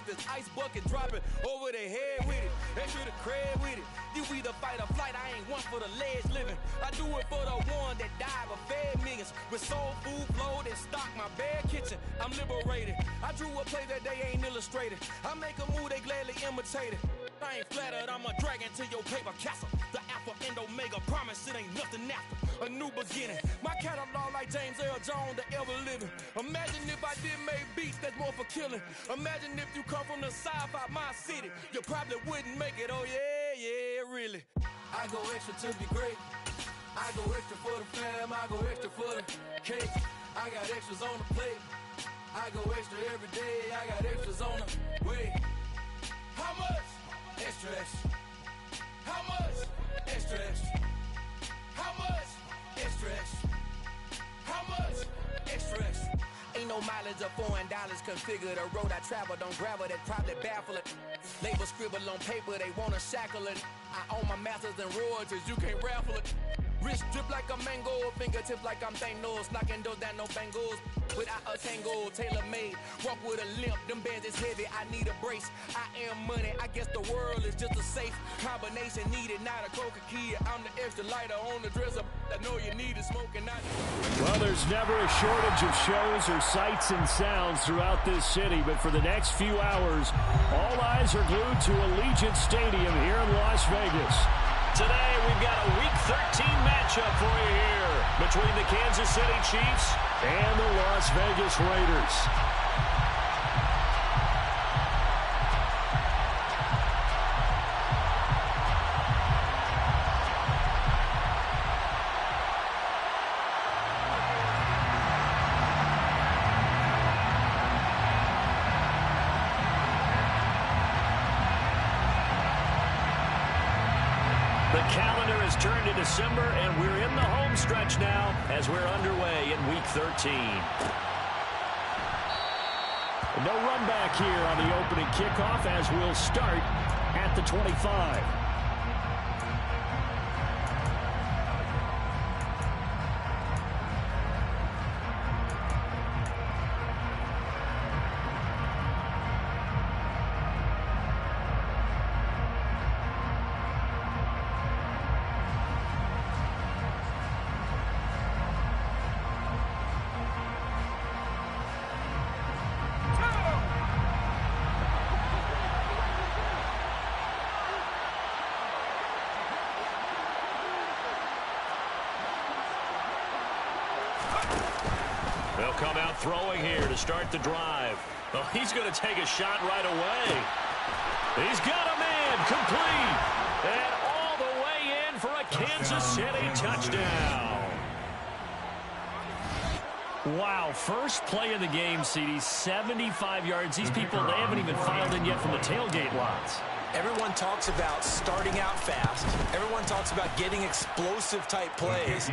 this ice bucket dropping over their head with it. Extra the cred with it. You either fight or flight, I ain't one for the ledge living. I do it for the one that died but fed millions. With soul food flowed and stocked my bare kitchen. I'm liberated. I drew a play that they ain't illustrated. I make a move, they gladly imitate it. I ain't flattered, I'm a dragon to your paper castle. The Alpha and Omega, promise it ain't nothing after. A new beginning. My catalog like James Earl Jones, the ever living. Imagine if I did make beats that's more for killing. Imagine if you come from the south out my city. You probably wouldn't make it, oh yeah, really. I go extra to be great. I go extra for the fam, I go extra for the cake. I got extras on the plate. I go extra every day, I got extras on the way. How much? Extra, extra. How much? Extra, extra. How much? Extra, extra. How much? Extra, extra. Ain't no mileage of $4 configure the road I travel. Don't gravel, that probably baffle it. Label scribble on paper, they wanna shackle it. I own my masters and royalties, you can't raffle it. Wrist drip like a mango, fingertips like I'm Thanos. Knocking those down, no bangles. Without a tango, tailor-made. Walk with a limp, them bands is heavy, I need a brace. I am money, I guess the world is just a safe combination needed, not a coca key. I'm the extra lighter on the dresser. I know you need it, smoking, not. Well, there's never a shortage of shows or sights and sounds throughout this city, but for the next few hours, all eyes are glued to Allegiant Stadium here in Las Vegas. Today, we've got a Week 13 matchup for you here between the Kansas City Chiefs and the Las Vegas Raiders. The calendar has turned to December, and we're in the home stretch now as we're underway in Week 13. No run back here on the opening kickoff as we'll start at the 25. They'll come out throwing here to start the drive. Oh, he's going to take a shot right away. He's got a man complete. And all the way in for a Kansas City touchdown. Wow, first play of the game, CD, 75 yards. These people, they haven't even filed in yet from the tailgate lots. Everyone talks about starting out fast. Everyone talks about getting explosive-type plays.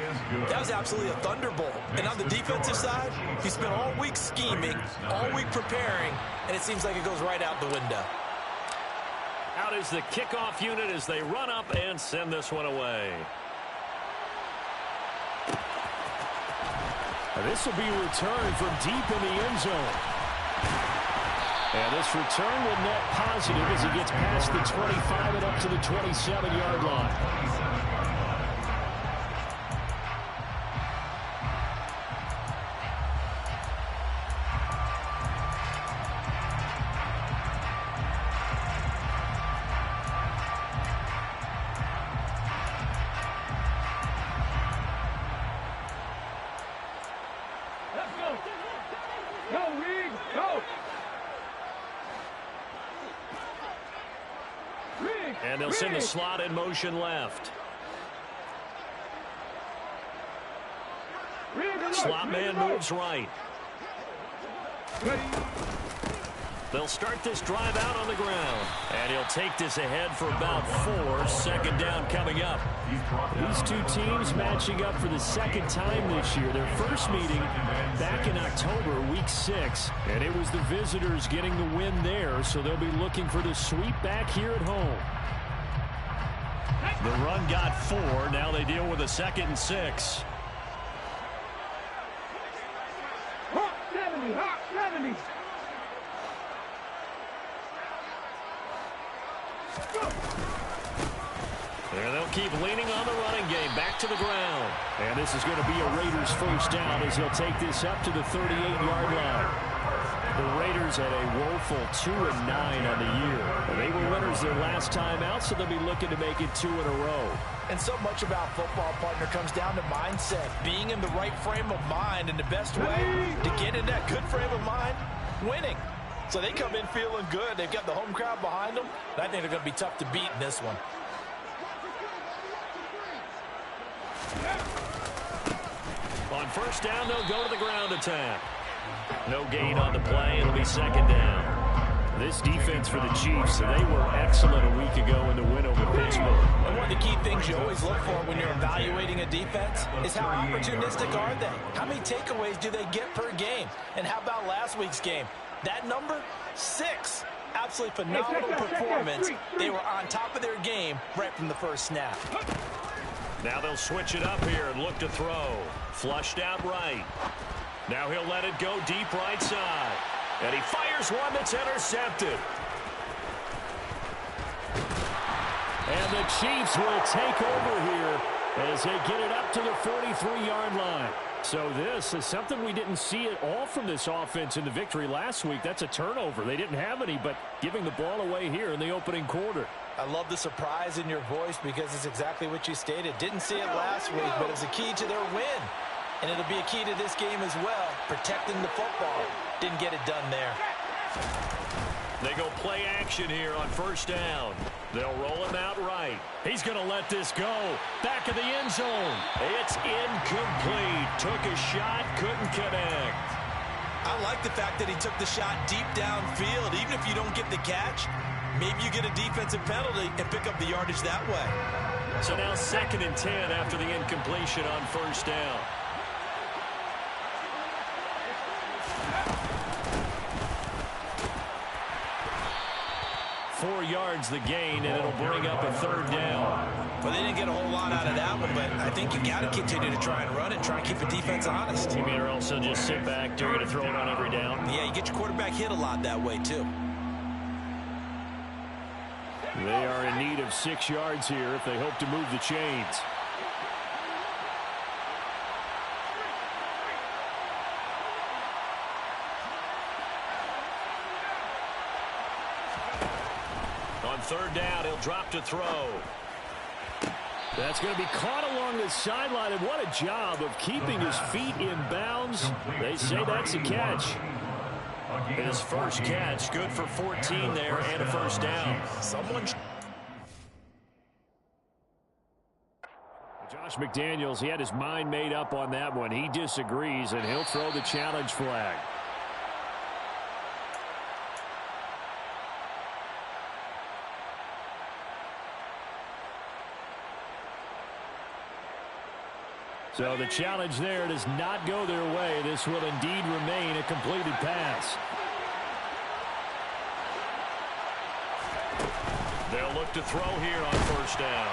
That was absolutely a thunderbolt. And on the defensive side, he spent all week scheming, all week preparing, and it seems like it goes right out the window. Out is the kickoff unit as they run up and send this one away. This will be returned from deep in the end zone. And this return will net positive as he gets past the 25 and up to the 27-yard line. And they'll send the slot in motion left. Slot man moves right. They'll start this drive out on the ground. And he'll take this ahead for about 4. Second down coming up. These two teams matching up for the second time this year. Their first meeting back in October, Week 6. And it was the visitors getting the win there, so they'll be looking for the sweep back here at home. The run got 4. Now they deal with a 2nd and 6. And they'll keep leaning on the running game. Back to the ground. And this is going to be a Raiders first down as he'll take this up to the 38-yard line. The Raiders had a woeful 2-9 on the year. They were winners their last time out, so they'll be looking to make it 2 in a row. And so much about football, partner, comes down to mindset. Being in the right frame of mind, and the best way to get in that good frame of mind, winning. So they come in feeling good. They've got the home crowd behind them. And I think they're going to be tough to beat in this one. On first down, they'll go to the ground attack. No gain on the play. It'll be second down. This defense for the Chiefs, they were excellent a week ago in the win over Pittsburgh. And one of the key things you always look for when you're evaluating a defense is how opportunistic are they? How many takeaways do they get per game? And how about last week's game? That number, 6. Absolutely phenomenal performance. They were on top of their game right from the first snap. Now they'll switch it up here and look to throw. Flushed out right. Now he'll let it go deep right side. And he fires one that's intercepted. And the Chiefs will take over here as they get it up to the 43-yard line. So this is something we didn't see at all from this offense in the victory last week. That's a turnover. They didn't have any, but giving the ball away here in the opening quarter. I love the surprise in your voice because it's exactly what you stated. Didn't see it last week, but it's a key to their win. And it'll be a key to this game as well, protecting the football. Didn't get it done there. They go play action here on first down. They'll roll him out right. He's going to let this go. Back of the end zone. It's incomplete. Took a shot, couldn't connect. I like the fact that he took the shot deep downfield. Even if you don't get the catch, maybe you get a defensive penalty and pick up the yardage that way. So now 2nd and 10 after the incompletion on first down. Four yards the gain, and it'll bring up a third down. Well, they didn't get a whole lot out of that one, but I think you got to continue to try and run it, try and keep the defense honest. You mean or else they'll just sit back, they're going to throw it on every down? Yeah, you get your quarterback hit a lot that way, too. They are in need of 6 yards here if they hope to move the chains. On third down, he'll drop to throw. That's going to be caught along the sideline, and what a job of keeping his feet in bounds. They say that's a catch. His first catch, good for 14 there and a first down. Josh McDaniels, he had his mind made up on that one. He disagrees, and he'll throw the challenge flag. So the challenge there does not go their way. This will indeed remain a completed pass. They'll look to throw here on first down.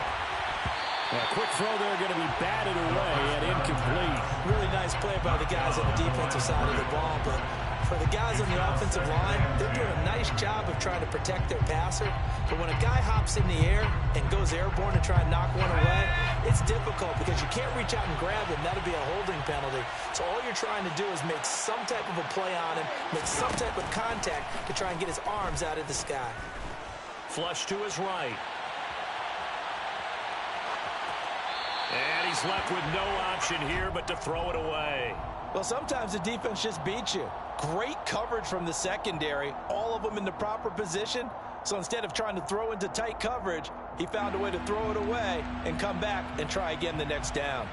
A quick throw there going to be batted away and incomplete. Really nice play by the guys on the defensive side of the ball, but for the guys on the offensive line, they're doing a nice job of trying to protect their passer. But when a guy hops in the air and goes airborne to try and knock one away, it's difficult because you can't reach out and grab him. That'll be a holding penalty. So all you're trying to do is make some type of a play on him, make some type of contact to try and get his arms out of the sky. Flush to his right. And he's left with no option here but to throw it away. Well, sometimes the defense just beats you. Great coverage from the secondary, all of them in the proper position. So instead of trying to throw into tight coverage, he found a way to throw it away and come back and try again the next down.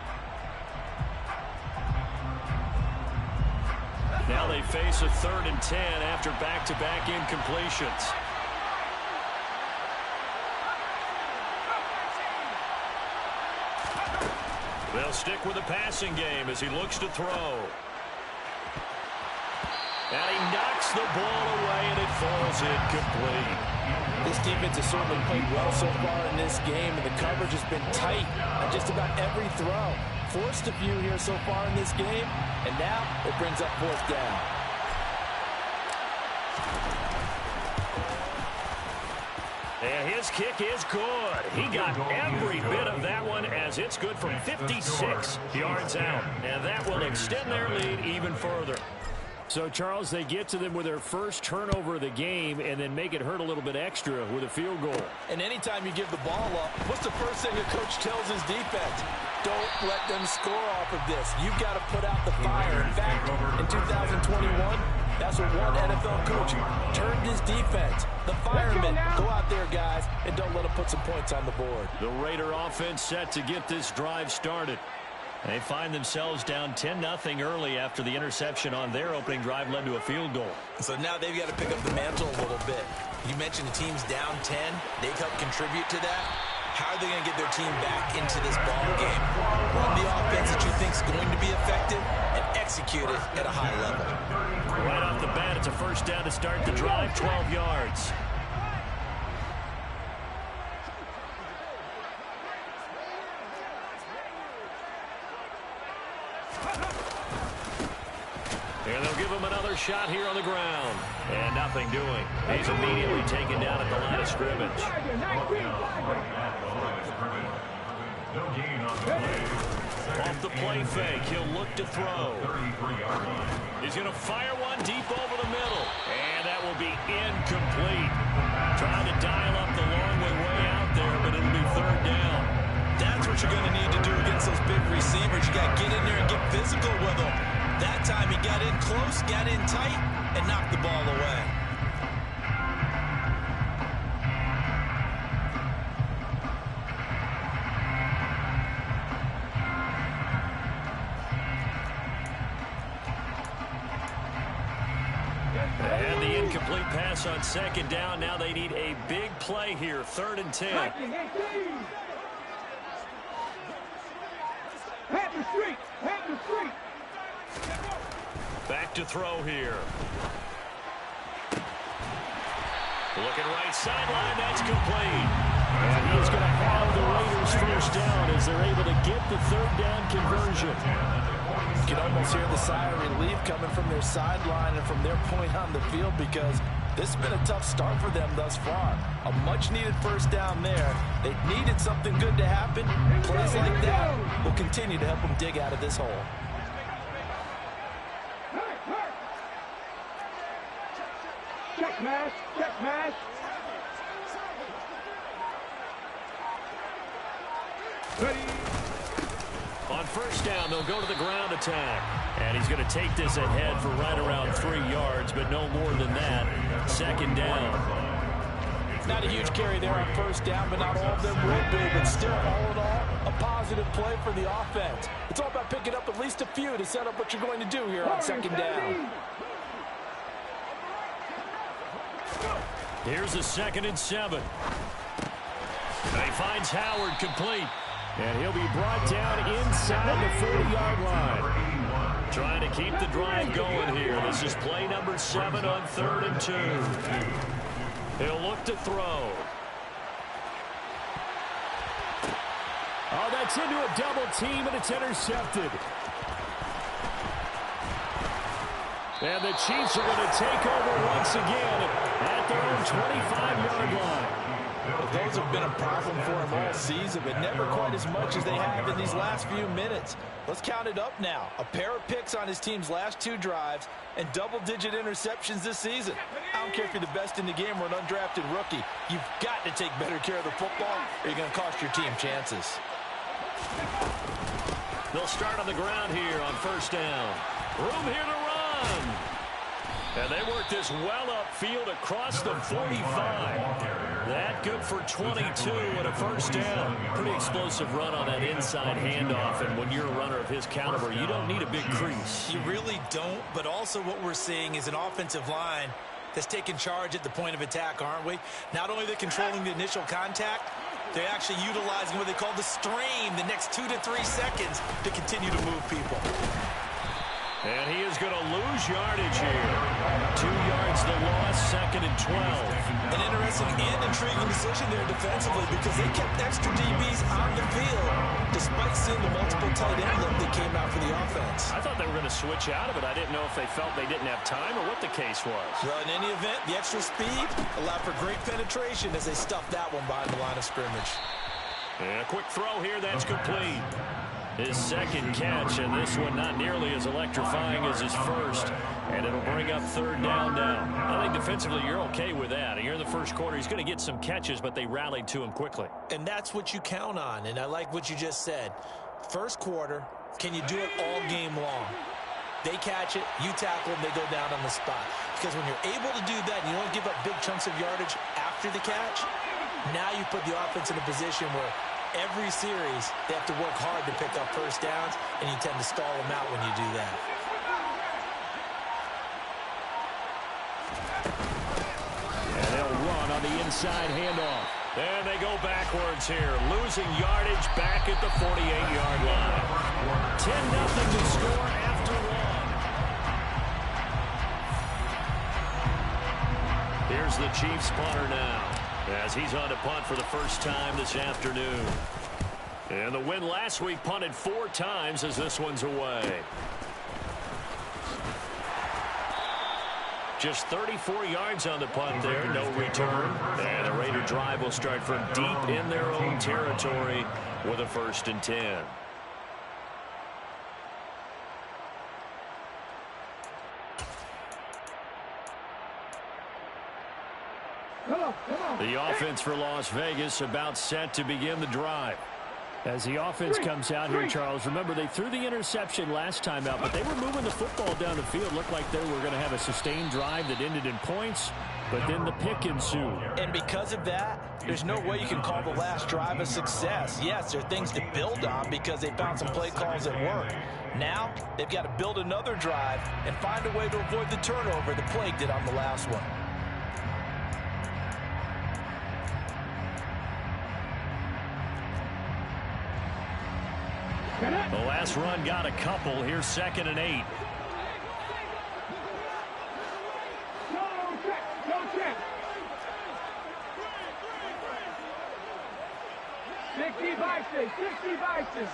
Now they face a 3rd and 10 after back-to-back incompletions. They'll stick with the passing game as he looks to throw. And he knocks the ball away, and it falls incomplete. This defense has certainly played well so far in this game, and the coverage has been tight on just about every throw. Forced a few here so far in this game, and now it brings up 4th down. And his kick is good. He got every bit of that one as it's good from 56 yards out. And that will extend their lead even further. So, Charles, they get to them with their first turnover of the game and then make it hurt a little bit extra with a field goal. And anytime you give the ball up, what's the first thing a coach tells his defense? Don't let them score off of this. You've got to put out the fire. In fact, in 2021, that's what one NFL coach turned his defense. The firemen, go out there, guys, and don't let them put some points on the board. The Raider offense set to get this drive started. They find themselves down 10-0 early after the interception on their opening drive led to a field goal. So now they've got to pick up the mantle a little bit. You mentioned the team's down 10. They've helped contribute to that. How are they going to get their team back into this ball game? Run the offense that you think is going to be effective and execute it at a high level. Right off the bat, it's a first down to start the drive, 12 yards. And they'll give him another shot here on the ground. And nothing doing. He's immediately taken down at the line of scrimmage. Off the play fake, he'll look to throw. He's going to fire one deep over the middle. And that will be incomplete. Trying to dial up the long way out there, but it'll be third down. That's what you're going to need to do against those big receivers. You got to get in there and get physical with them. That time he got in close, got in tight, and knocked the ball away. And the incomplete pass on second down. Now they need a big play here, 3rd and 10. Back to throw here. Looking right sideline, that's complete. And he's going to have the Raiders first down as they're able to get the 3rd down conversion. You can almost hear the sigh of relief coming from their sideline and from their point on the field because this has been a tough start for them thus far. A much-needed first down there. They needed something good to happen. Plays like that will continue to help them dig out of this hole. Check mash, check mash. Ready. On first down, they'll go to the ground attack. And he's going to take this ahead for right around 3 yards, but no more than that. 2nd down. Not a huge carry there on first down, but not all of them will be. But still, all in all, a positive play for the offense. It's all about picking up at least a few to set up what you're going to do here on 2nd down. Here's a 2nd and 7. He finds Howard complete. And he'll be brought down inside the 40-yard line. Trying to keep the drive going here. This is play number 7 on 3rd and 2. He'll look to throw. Oh, that's into a double team, and it's intercepted. And the Chiefs are going to take over once again at their own 25-yard line. Those have been a problem for him all season, but never quite as much as they have in these last few minutes. Let's count it up now. A pair of picks on his team's last 2 drives and double-digit interceptions this season. I don't care if you're the best in the game or an undrafted rookie. You've got to take better care of the football or you're going to cost your team chances. They'll start on the ground here on first down. Room here to run. And they work this well upfield across the 45. That good for 22 and a first down. Pretty explosive run on that inside handoff. And when you're a runner of his caliber, you don't need a big crease. You really don't, but also what we're seeing is an offensive line that's taking charge at the point of attack, aren't we? Not only are they controlling the initial contact, they're actually utilizing what they call the stream, the next 2 to 3 seconds to continue to move people. 2nd and 10 here. And he is going to lose yardage here. 2 yards the loss, 2nd and 12. An interesting and intriguing decision there defensively because they kept extra DBs on the field despite seeing the multiple tight end look that came out for the offense. I thought they were going to switch out of it. I didn't know if they felt they didn't have time or what the case was. Well, in any event, the extra speed allowed for great penetration as they stuffed that one behind the line of scrimmage. And a quick throw here, that's complete. His second catch, and this one not nearly as electrifying as his first. And it'll bring up 3rd down now. I think defensively you're okay with that. Here in the first quarter, he's going to get some catches, but they rallied to him quickly. And that's what you count on, and I like what you just said. First quarter, can you do it all game long? They catch it, you tackle them, they go down on the spot. Because when you're able to do that, and you don't give up big chunks of yardage after the catch, now you put the offense in a position where every series, they have to work hard to pick up first downs, and you tend to stall them out when you do that. And they'll run on the inside handoff. And they go backwards here, losing yardage back at the 48-yard line. 10-0 to score after 1. Here's the Chiefs punter now, as he's on to punt for the first time this afternoon. And the win last week punted 4 times as this one's away. Just 34 yards on the punt there, no return. And the Raider drive will start from deep in their own territory with a 1st and 10. The offense for Las Vegas about set to begin the drive. As the offense comes out here, Charles, remember they threw the interception last time out, but they were moving the football down the field. Looked like they were going to have a sustained drive that ended in points, but then the pick ensued. And because of that, there's no way you can call the last drive a success. Yes, there are things to build on because they found some play calls that work. Now, they've got to build another drive and find a way to avoid the turnover that plagued it on the last one. The last run got a couple. Here's 2nd and 8. Go check. 60 boxes.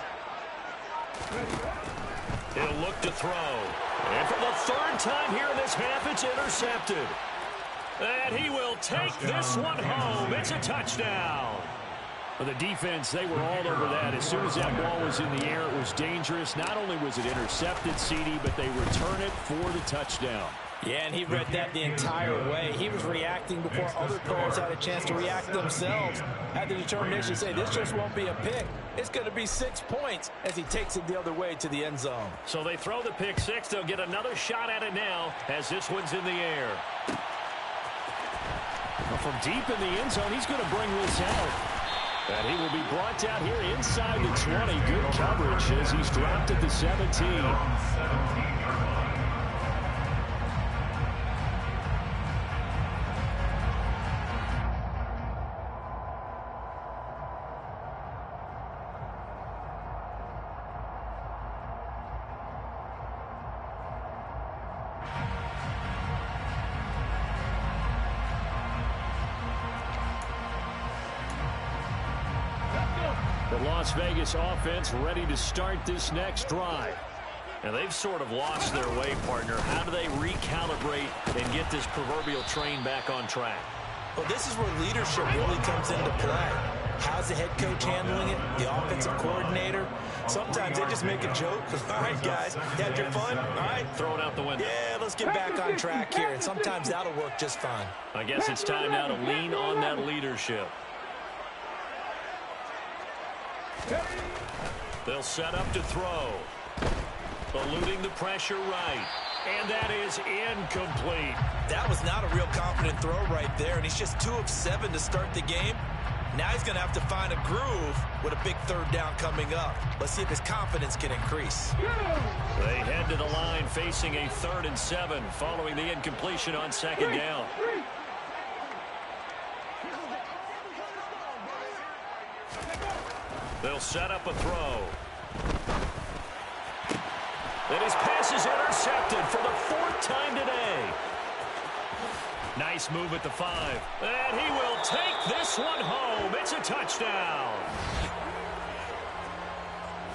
He'll look to throw. And for the 3rd time here in this half, it's intercepted. And he will take this one home. It's a touchdown. For the defense, they were all over that. As soon as that ball was in the air, it was dangerous. Not only was it intercepted, CD, but they return it for the touchdown. Yeah, and he read that the entire way. He was reacting before other players had a chance to react themselves. Had the determination to say, this just won't be a pick. It's going to be 6 points as he takes it the other way to the end zone. So they throw the pick 6. They'll get another shot at it now as this one's in the air. Well, from deep in the end zone, he's going to bring this out. And he will be brought down here inside the 20. Good coverage as he's dropped at the 17. The Las Vegas offense ready to start this next drive. And they've sort of lost their way, partner. How do they recalibrate and get this proverbial train back on track? Well, this is where leadership really comes into play. How's the head coach handling it? The offensive coordinator? Sometimes they just make a joke. All right, guys, had your fun? All right. Throw it out the window. Yeah, let's get back on track here. And sometimes that'll work just fine. I guess it's time now to lean on that leadership. They'll set up to throw. Eluding the pressure right. And that is incomplete. That was not a real confident throw right there, and he's just 2 of 7 to start the game. Now he's going to have to find a groove with a big 3rd down coming up. Let's see if his confidence can increase. They head to the line facing a 3rd and 7 following the incompletion on 2nd down. They'll set up a throw. And his pass is intercepted for the 4th time today. Nice move at the 5. And he will take this one home. It's a touchdown.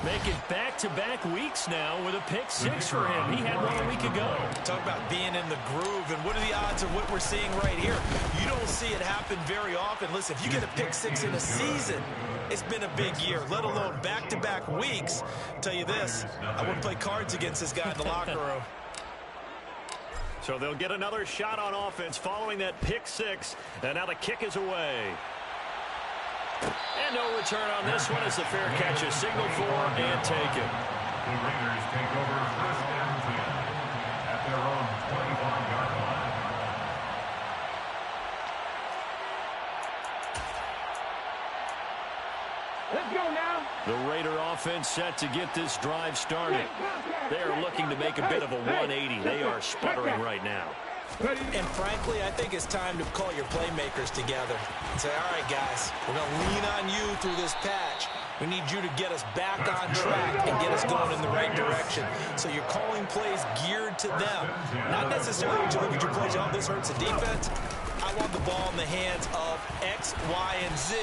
Making back-to-back weeks now with a pick 6 for him. He had one a week ago. Talk about being in the groove, and what are the odds of what we're seeing right here? You don't see it happen very often. Listen, if you get a pick 6 in a season, it's been a big year, let alone back-to-back weeks. I'll tell you this, I wouldn't play cards against this guy in the locker room. So they'll get another shot on offense following that pick 6, and now the kick is away. And no return on this one as the fair catch is signaled for and taken. The Raiders take over 1st and 10 at their own 25-yard line. Let's go now. The Raider offense set to get this drive started. They are looking to make a bit of a 180. They are sputtering right now. And frankly, I think it's time to call your playmakers together and say, all right, guys, we're going to lean on you through this patch. We need you to get us back on track and get us going in the right direction. So you're calling plays geared to them. Not necessarily when you look at your plays, oh, this hurts the defense. I want the ball in the hands of X, Y, and Z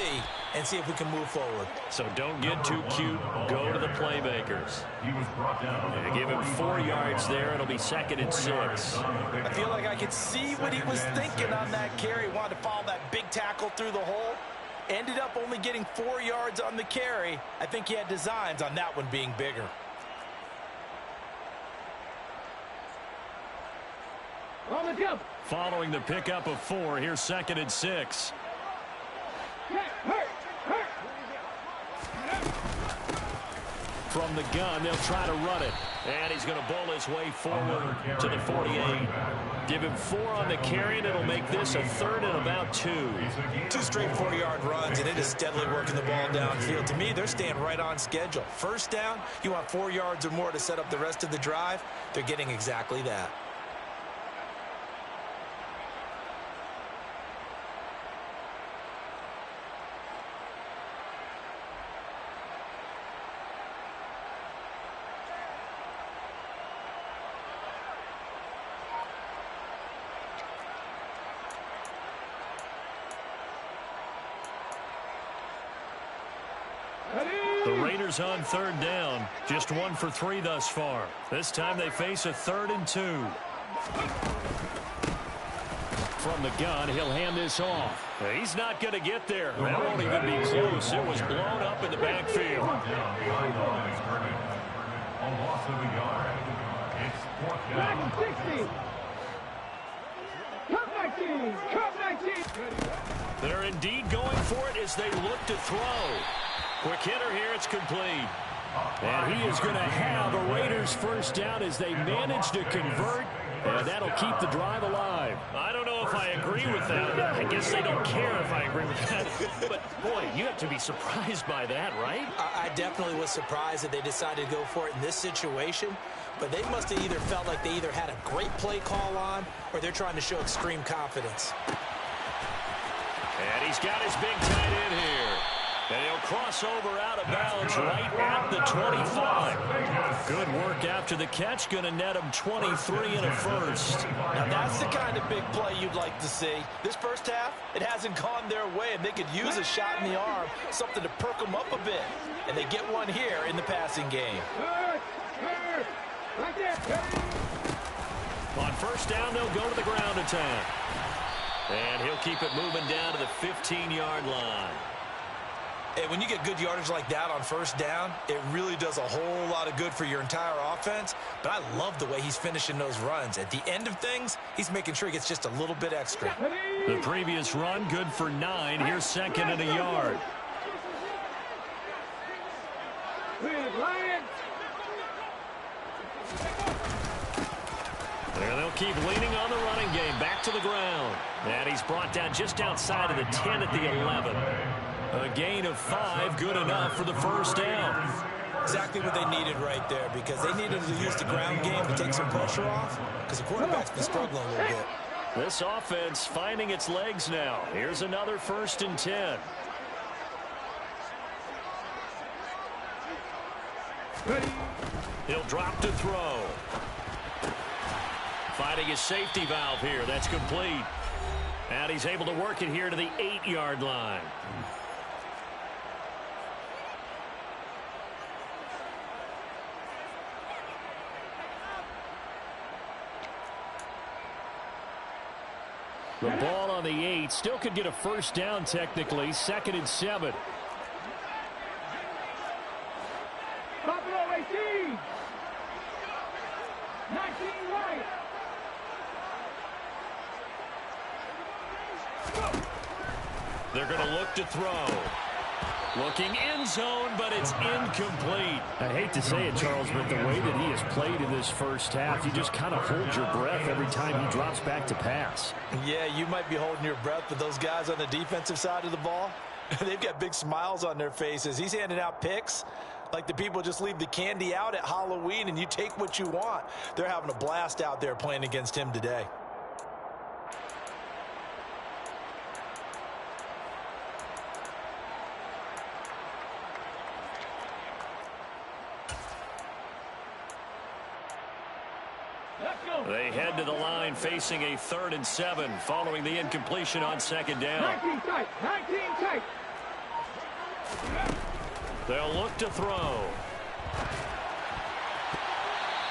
and see if we can move forward. So don't get too cute. Go to the playmakers. And give him 4 yards there. It'll be 2nd and 6. I feel like I could see what he was thinking on that carry. He wanted to follow that big tackle through the hole. Ended up only getting 4 yards on the carry. I think he had designs on that one being bigger. On the jump. Following the pickup of 4, here's 2nd and 6. From the gun, they'll try to run it. And he's going to bowl his way forward to the 48. Give him 4 on the carry, and it'll make this a 3rd and about 2. 2 straight 4-yard runs, and it is steadily working the ball downfield. To me, they're staying right on schedule. First down, you want 4 yards or more to set up the rest of the drive. They're getting exactly that. The Raiders on 3rd down. Just 1 for 3 thus far. This time they face a 3rd and 2. From the gun, he'll hand this off. He's not going to get there. That won't even be close. It was blown up in the backfield. Back 60. Cut 19. Cut 19. They're indeed going for it as they look to throw. Quick hitter here, it's complete. And he is going to have a Raiders 1st down as they manage to convert, and that'll keep the drive alive. I don't know if I agree with that. I guess they don't care if I agree with that. But, boy, you have to be surprised by that, right? I definitely was surprised that they decided to go for it in this situation, but they must have either felt like they either had a great play call on or they're trying to show extreme confidence. And he's got his big tight end here. And he'll cross over out of bounds right at the 25. Good work after the catch. Going to net him 23 and a 1st. Now that's the kind of big play you'd like to see. This first half, it hasn't gone their way, and they could use a shot in the arm, something to perk them up a bit. And they get one here in the passing game. On 1st down, they'll go to the ground attack. And he'll keep it moving down to the 15-yard line. Hey, when you get good yardage like that on 1st down, it really does a whole lot of good for your entire offense. But I love the way he's finishing those runs. At the end of things, he's making sure he gets just a little bit extra. The previous run, good for 9. Here's 2nd and a yard. There they'll keep leaning on the running game. Back to the ground. And he's brought down just outside of the 10 at the 11. A gain of 5, good enough for the 1st down. Exactly what they needed right there, because they needed to use the ground game to take some pressure off, because the quarterback's been struggling a little bit. This offense finding its legs now. Here's another 1st and 10. He'll drop to throw. finding his safety valve here. That's complete. And he's able to work it here to the 8-yard line. The ball on the 8. Still could get a first down technically. 2nd and 7. Buffalo 18. 19 right. They're going to look to throw. Looking end zone, but it's incomplete. I hate to say it, Charles, but the way that he has played in this first half, you just kind of hold your breath every time he drops back to pass. Yeah, you might be holding your breath, but those guys on the defensive side of the ball, they've got big smiles on their faces. He's handing out picks like the people just leave the candy out at Halloween and you take what you want. They're having a blast out there playing against him today. They head to the line facing a 3rd and 7 following the incompletion on 2nd down. 19 tight. 19 tight. They'll look to throw.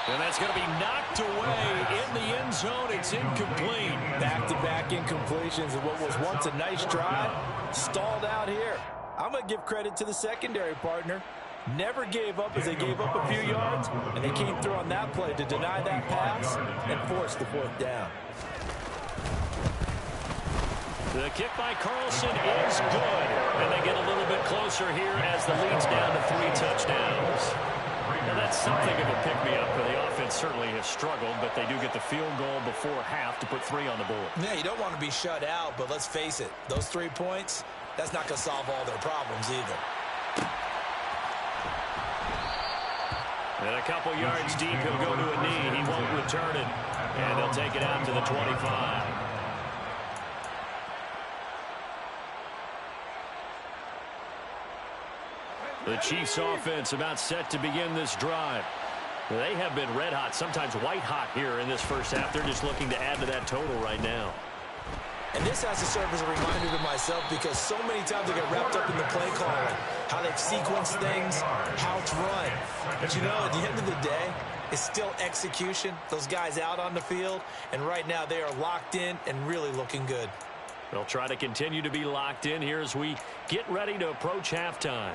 And that's going to be knocked away in the end zone. It's incomplete. Back-to-back incompletions of what was once a nice drive. Stalled out here. I'm going to give credit to the secondary partner. Never gave up as they gave up a few yards, and they came through on that play to deny that pass and force the 4th down. The kick by Carlson is good, and they get a little bit closer here as the lead's down to 3 touchdowns. And that's something of a pick-me-up, but the offense certainly has struggled, but they do get the field goal before half to put 3 on the board. Yeah, you don't want to be shut out, but let's face it, those 3 points, that's not going to solve all their problems either. And a couple yards deep, he'll go to a knee. He won't return it. And they'll take it out to the 25. The Chiefs offense about set to begin this drive. They have been red hot, sometimes white hot here in this first half. They're just looking to add to that total right now. And this has to serve as a reminder to myself because so many times I get wrapped up in the play calling, how they've sequenced things, how it's run. But you know, at the end of the day, it's still execution. Those guys out on the field, and right now they are locked in and really looking good. They'll try to continue to be locked in here as we get ready to approach halftime.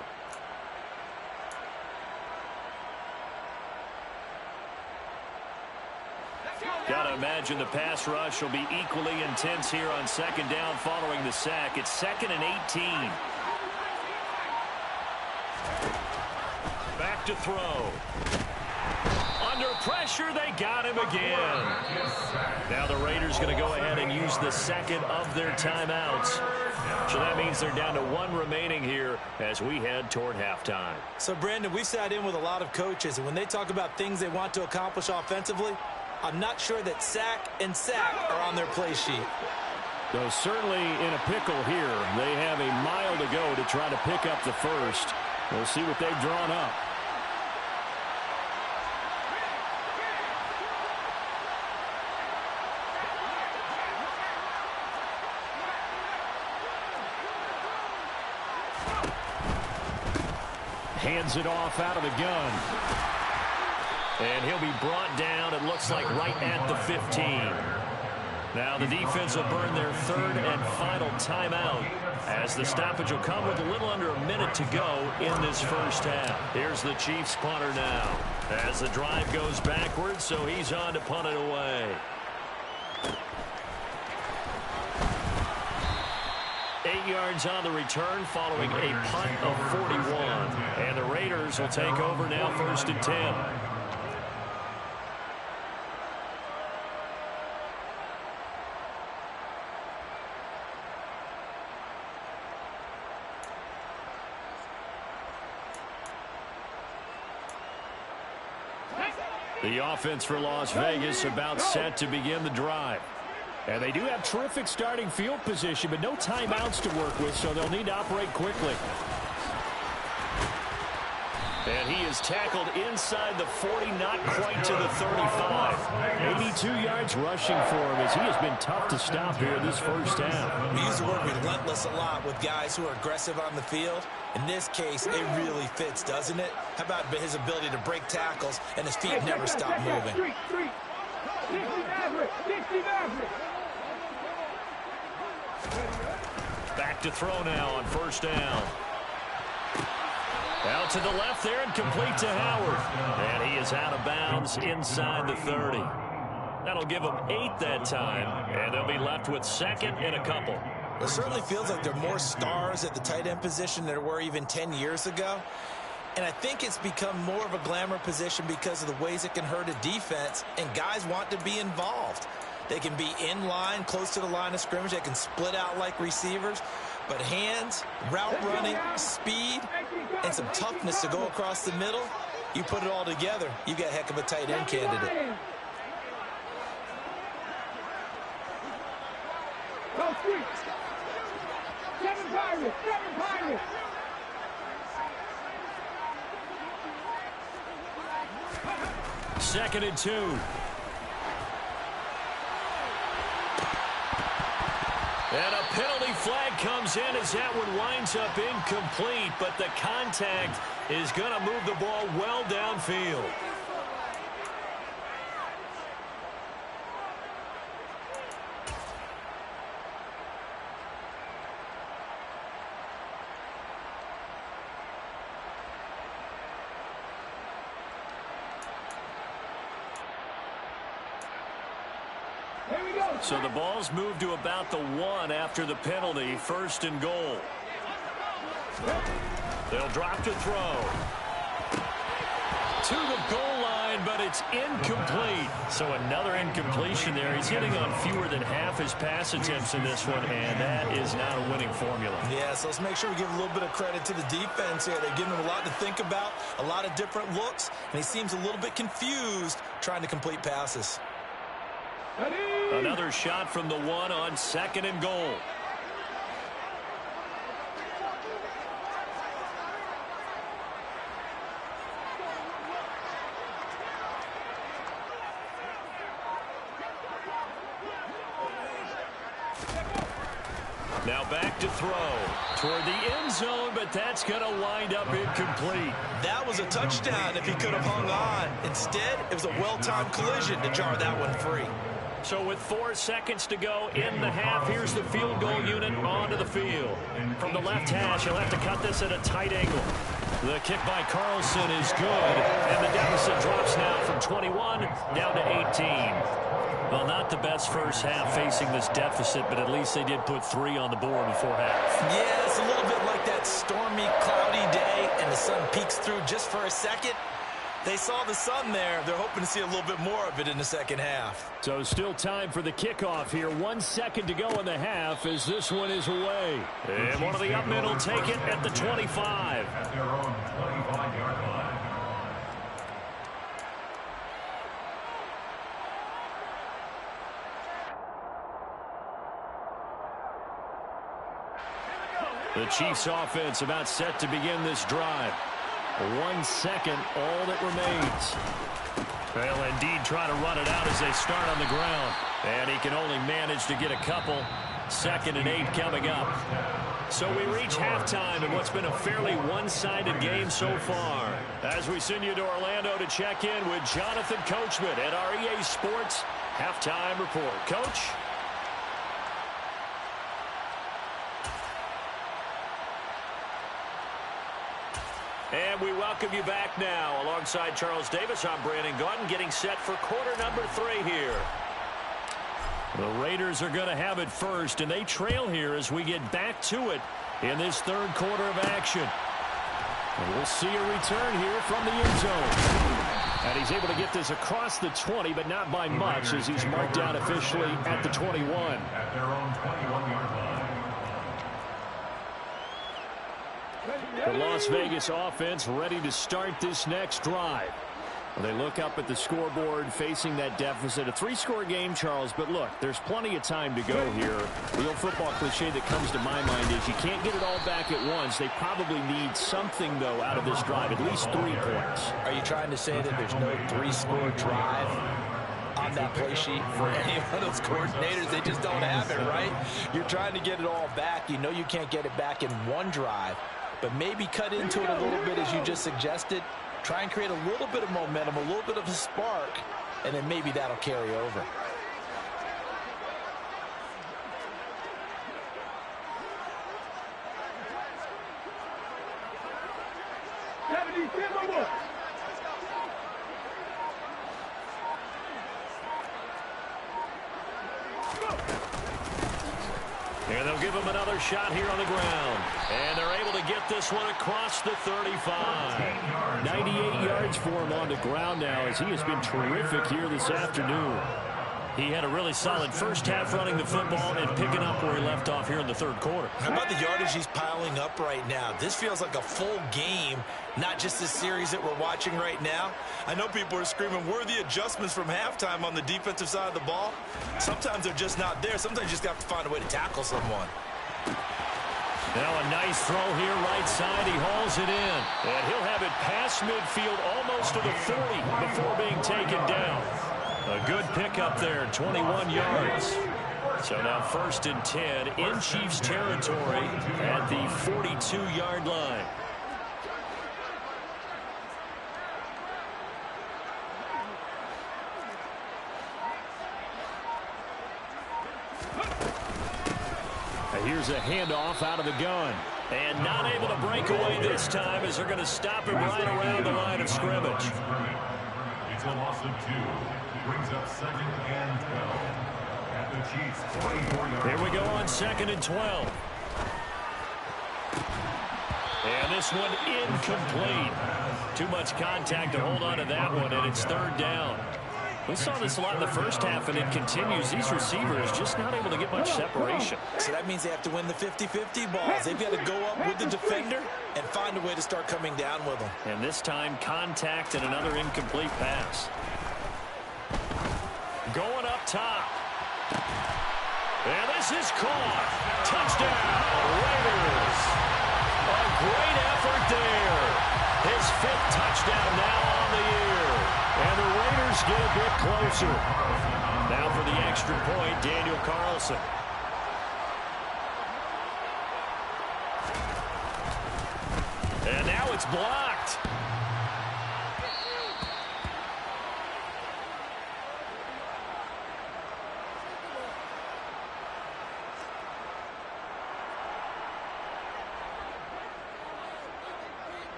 Got to imagine the pass rush will be equally intense here on 2nd down following the sack. It's 2nd and 18. Back to throw. Under pressure, they got him again. Now the Raiders going to go ahead and use the 2nd of their timeouts. So that means they're down to 1 remaining here as we head toward halftime. So, Brandon, we sat in with a lot of coaches, and when they talk about things they want to accomplish offensively, I'm not sure that sack and sack are on their play sheet. So certainly in a pickle here. They have a mile to go to try to pick up the first. We'll see what they've drawn up. Hands it off out of the gun. And he'll be brought down, it looks like, right at the 15. Now the defense will burn their 3rd and final timeout as the stoppage will come with a little under a minute to go in this first half. Here's the Chiefs punter now as the drive goes backwards, so he's on to punt it away. 8 yards on the return following a punt of 41. And the Raiders will take over now 1st and 10. The offense for Las Vegas about set to begin the drive. And they do have terrific starting field position, but no timeouts to work with, so they'll need to operate quickly. And he is tackled inside the 40, not quite to the 35. 82 yards rushing for him as he has been tough to stop here this first half. We use the word relentless a lot with guys who are aggressive on the field. In this case, it really fits, doesn't it? How about his ability to break tackles and his feet never stop moving? Back to throw now on first down. Out to the left there and complete to Howard. And he is out of bounds inside the 30. That'll give them 8 that time, and they'll be left with second and a couple. It certainly feels like there are more stars at the tight end position than there were even 10 years ago. And I think it's become more of a glamour position because of the ways it can hurt a defense, and guys want to be involved. They can be in line, close to the line of scrimmage. They can split out like receivers. But hands, route running, speed, and some toughness to go across the middle, you put it all together, you got a heck of a tight end candidate. Go street. 7 Pirates, 7 Pirates. Second and 2. And a penalty flag comes in as that one winds up incomplete, but the contact is going to move the ball well downfield. So the ball's moved to about the 1 after the penalty, first and goal. They'll drop to throw. To the goal line, but it's incomplete. So another incompletion there. He's hitting on fewer than half his pass attempts in this one, and that is not a winning formula. Yeah, so let's make sure we give a little bit of credit to the defense here. They're giving him a lot to think about, a lot of different looks, and he seems a little bit confused trying to complete passes. Another shot from the 1 on second and goal. Now back to throw toward the end zone, but that's going to wind up incomplete. That was a touchdown if he could have hung on. Instead, it was a well-timed collision to jar that one free. So with 4 seconds to go in the half, here's the field goal unit onto the field. From the left hash, he'll have to cut this at a tight angle. The kick by Carlson is good, and the deficit drops now from 21 down to 18. Well, not the best first half facing this deficit, but at least they did put 3 on the board before half. Yeah, it's a little bit like that stormy, cloudy day, and the sun peeks through just for a second. They saw the sun there. They're hoping to see a little bit more of it in the second half. So still time for the kickoff here. 1 second to go in the half as this one is away. And one of the up men will take it at the 25. At their own 25-yard line. The Chiefs offense about set to begin this drive. 1 second, all that remains. They'll indeed try to run it out as they start on the ground. And he can only manage to get a couple. 2nd and 8 coming up. So we reach halftime in what's been a fairly one-sided game so far. As we send you to Orlando to check in with Jonathan Coachman at our EA Sports Halftime Report. Coach? And we welcome you back now. Alongside Charles Davis, I'm Brandon Gaudin, getting set for quarter number 3 here. The Raiders are going to have it first, and they trail here as we get back to it in this 3rd quarter of action. And we'll see a return here from the end zone. And he's able to get this across the 20, but not by much, as he's marked down officially at the 21. At their own 21-yard line. The Las Vegas offense ready to start this next drive. Well, they look up at the scoreboard facing that deficit. A 3-score game, Charles, but look, there's plenty of time to go here. The old football cliche that comes to my mind is you can't get it all back at once. They probably need something, though, out of this drive, at least 3 points. Are you trying to say that there's no 3-score drive on that play sheet for any one of those coordinators? They just don't have it, right? You're trying to get it all back. You know you can't get it back in one drive, but maybe cut into it a little bit as you just suggested. Try and create a little bit of momentum, a little bit of a spark, and then maybe that'll carry over. And they'll give him another shot here on the ground. And they're able to get this one across the 35. 98 yards for him on the ground now as he has been terrific here this afternoon. He had a really solid first half running the football and picking up where he left off here in the third quarter. How about the yardage he's piling up right now? This feels like a full game, not just the series that we're watching right now. I know people are screaming, where are the adjustments from halftime on the defensive side of the ball? Sometimes they're just not there. Sometimes you just have to find a way to tackle someone. Now a nice throw here right side. He hauls it in. And he'll have it past midfield almost to the 40 before being taken down. A good pickup there, 21 yards. So now 1st and 10 in Chiefs territory at the 42-yard line. Here's a handoff out of the gun. And not able to break away this time as they're going to stop him right around the line of scrimmage. It's a loss of 2. Brings up 2nd and 12. At the Chiefs' 24-yard line. Here we go on 2nd and 12. And this one incomplete. Too much contact to hold on to that one, and it's 3rd down. We saw this a lot in the first half, and it continues. These receivers just not able to get much separation. So that means they have to win the 50-50 balls. They've got to go up with the defender and find a way to start coming down with them. And this time, contact and another incomplete pass. Going up top. And this is caught. Touchdown, Raiders. A great effort there. His 5th touchdown now on the year. And the Raiders get a bit closer. Now for the extra point, Daniel Carlson. And now it's blocked.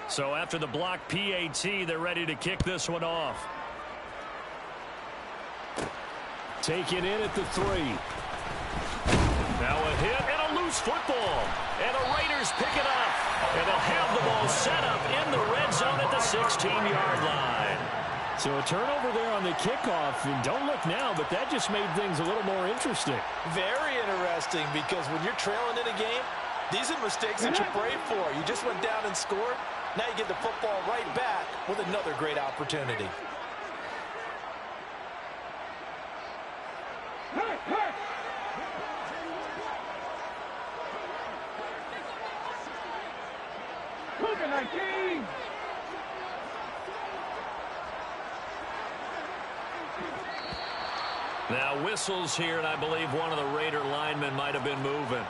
So after the block PAT, they're ready to kick this one off. Taken in at the 3. Now a hit and a loose football. And the Raiders pick it up. And they'll have the ball set up in the red zone at the 16-yard line. So a turnover there on the kickoff. And don't look now, but that just made things a little more interesting. Very interesting, because when you're trailing in a game, these are mistakes that you pray for. You just went down and scored. Now you get the football right back with another great opportunity. COVID-19! Now whistles here, and I believe one of the Raider linemen might have been moving.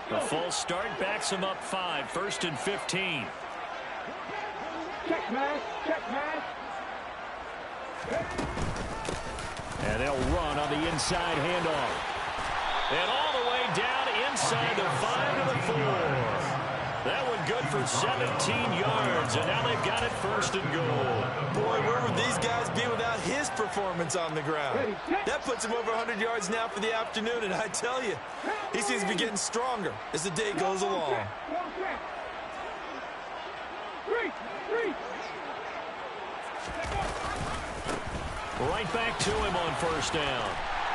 The full start backs him up 5, 1st and 15. Check man, check man. And they'll run on the inside handoff. And all the way down inside the 5 to the 4. That one good for 17 yards, and now they've got it 1st and goal. Boy, where would these guys be without his performance on the ground? That puts him over 100 yards now for the afternoon, and I tell you, he seems to be getting stronger as the day goes along. Right back to him on 1st down.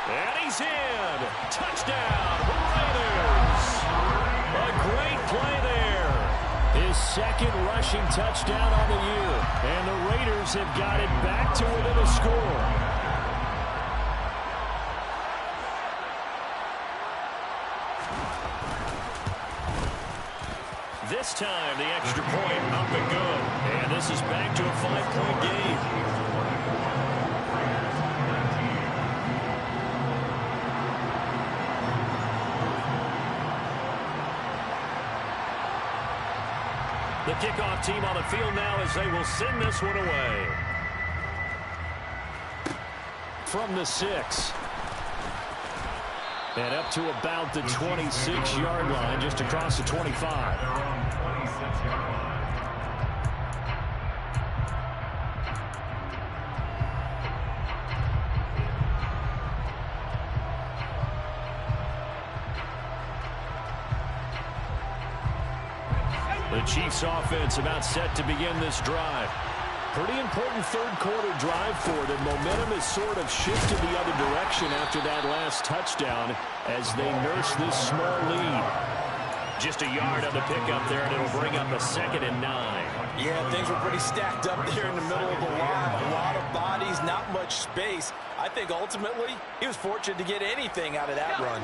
And he's in. Touchdown, Raiders. A great play there. His second rushing touchdown on the year. And the Raiders have got it back to within a score. This time, the extra point up and good. And this is back to a 5-point game. The kickoff team on the field now as they will send this one away. From the 6. And up to about the 26-yard line, just across the 25. The Chiefs offense about set to begin this drive. Pretty important third-quarter drive for them. Momentum has sort of shifted the other direction after that last touchdown as they nurse this small lead. Just a yard on the pickup there, and it'll bring up a 2nd and 9. Yeah, things were pretty stacked up there in the middle of the line. A lot of bodies, not much space. I think ultimately he was fortunate to get anything out of that run.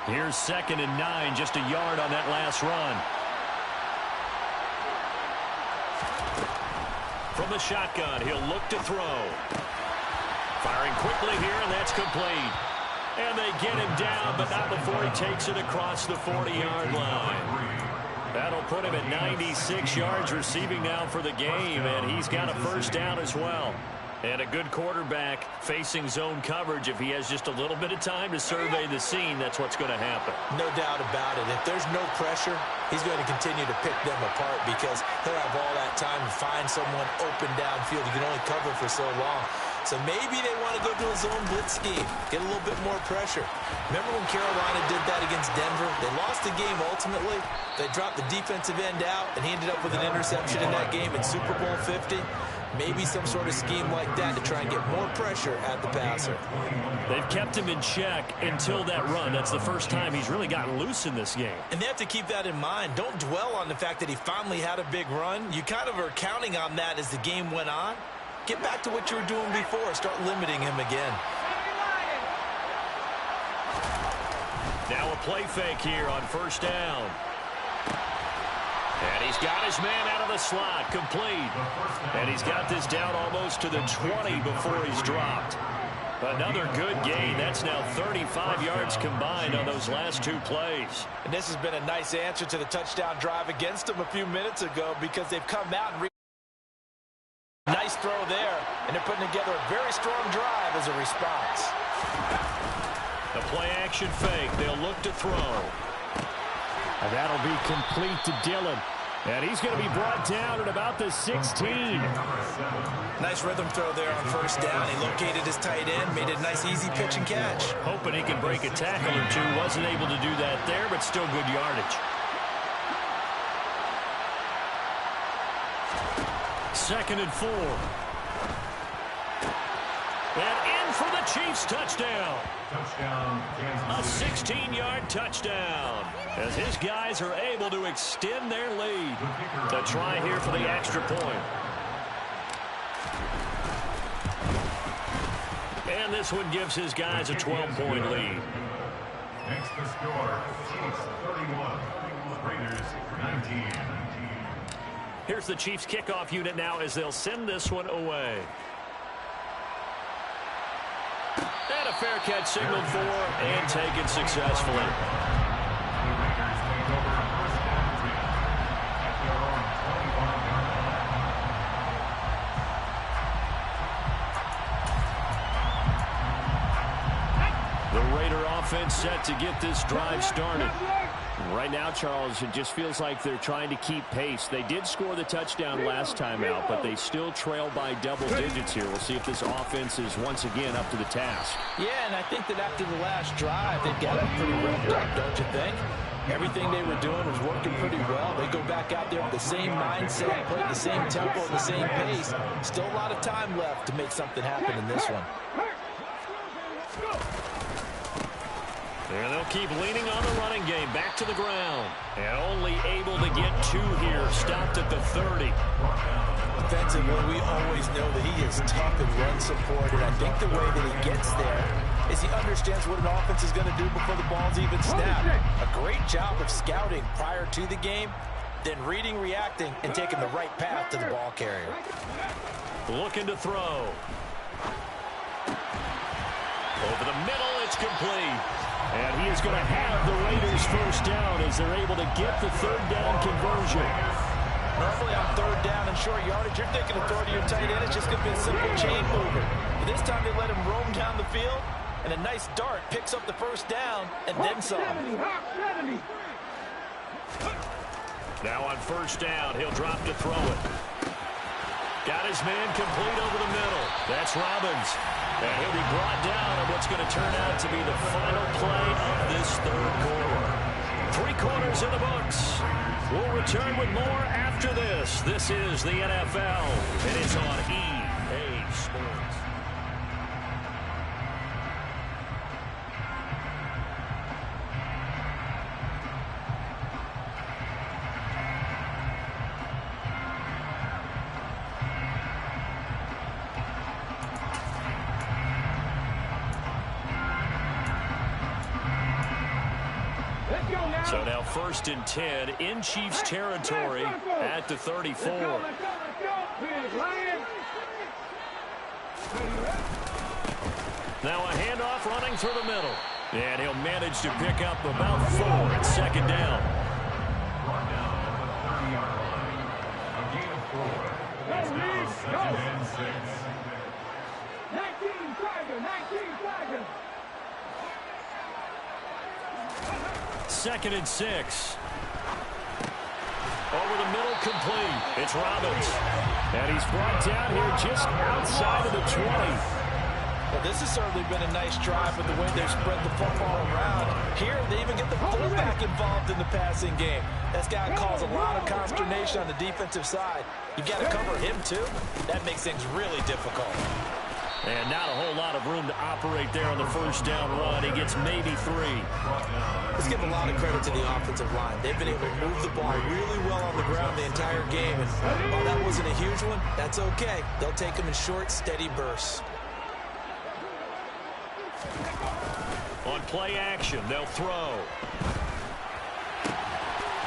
Here's 2nd and 9, just a yard on that last run. From the shotgun, he'll look to throw. Firing quickly here, and that's complete. And they get him down, but not before he takes it across the 40-yard line. That'll put him at 96 yards receiving now for the game, and he's got a first down as well. And a good quarterback facing zone coverage. If he has just a little bit of time to survey the scene, that's what's going to happen. No doubt about it. If there's no pressure, he's going to continue to pick them apart because he'll have all that time to find someone open downfield. You can only cover for so long. So maybe they want to go to a zone blitz scheme, get a little bit more pressure. Remember when Carolina did that against Denver? They lost the game ultimately. They dropped the defensive end out, and he ended up with an interception in that game in Super Bowl 50. Maybe some sort of scheme like that to try and get more pressure at the passer. They've kept him in check until that run. That's the first time he's really gotten loose in this game. And they have to keep that in mind. Don't dwell on the fact that he finally had a big run. You kind of are counting on that as the game went on. Get back to what you were doing before. Start limiting him again. Now a play fake here on first down. And he's got his man out of the slot, complete. And he's got this down almost to the 20 before he's dropped. Another good gain. That's now 35 yards combined on those last 2 plays. And this has been a nice answer to the touchdown drive against them a few minutes ago because they've come out and nice throw there, and they're putting together a very strong drive as a response. The play-action fake. They'll look to throw. And that'll be complete to Dillon. And he's going to be brought down at about the 16. Nice rhythm throw there on first down. He located his tight end, made it a nice easy pitch and catch. Hoping he can break a tackle or two. Wasn't able to do that there, but still good yardage. 2nd and 4. And in for the Chiefs touchdown. A 16-yard touchdown as his guys are able to extend their lead. The try here for the extra point. And this one gives his guys a 12-point lead. Next to score, Chiefs 31, Raiders 19. Here's the Chiefs kickoff unit now as they'll send this one away. And a fair catch signaled for and taken successfully. The Raiders take over first down 3 at their own 25-yard line. The Raider offense set to get this drive started. Right now, Charles, it just feels like they're trying to keep pace. They did score the touchdown last time out, but they still trail by double digits here. We'll see if this offense is once again up to the task. Yeah, and I think that after the last drive, they got it pretty revved up, don't you think? Everything they were doing was working pretty well. They go back out there with the same mindset, play the same tempo, and the same pace. Still a lot of time left to make something happen in this one. And they'll keep leaning on the running game. Back to the ground. And only able to get 2 here. Stopped at the 30. Defensively, we always know that he is tough and run support. And I think the way that he gets there is he understands what an offense is going to do before the ball's even snapped. A great job of scouting prior to the game, then reading, reacting, and taking the right path to the ball carrier. Looking to throw. Over the middle, it's complete. And he is going to have the Raiders first down as they're able to get the 3rd down conversion. Normally on 3rd down and short yardage, you're thinking of throwing to your tight end. It's just going to be a simple chain mover. But this time they let him roam down the field, and a nice dart picks up the first down and then some. Now on 1st down, he'll drop to throw it. Got his man complete over the middle. That's Robbins. And he'll be brought down on what's going to turn out to be the final play of this 3rd quarter. 3 quarters in the books. We'll return with more after this. This is the NFL, and it's on EA Sports. So now 1st and 10 in Chiefs territory at the 34. Now a handoff running through the middle. And he'll manage to pick up about 4 at 2nd down. Brought down at the 30-yard line. A gain of 4. It's now 2nd and 6. 19 Tigers. 2nd and 6. Over the middle, complete. It's Robbins. And he's brought down here just outside of the 20. Well, this has certainly been a nice drive with the way they've spread the football around. Here, they even get the fullback involved in the passing game. That's got to cause a lot of consternation on the defensive side. You've got to cover him, too. That makes things really difficult. And not a whole lot of room to operate there on the 1st down run. He gets maybe 3. Let's give a lot of credit to the offensive line. They've been able to move the ball really well on the ground the entire game. And while that wasn't a huge one, that's okay. They'll take them in short, steady bursts. On play action, they'll throw.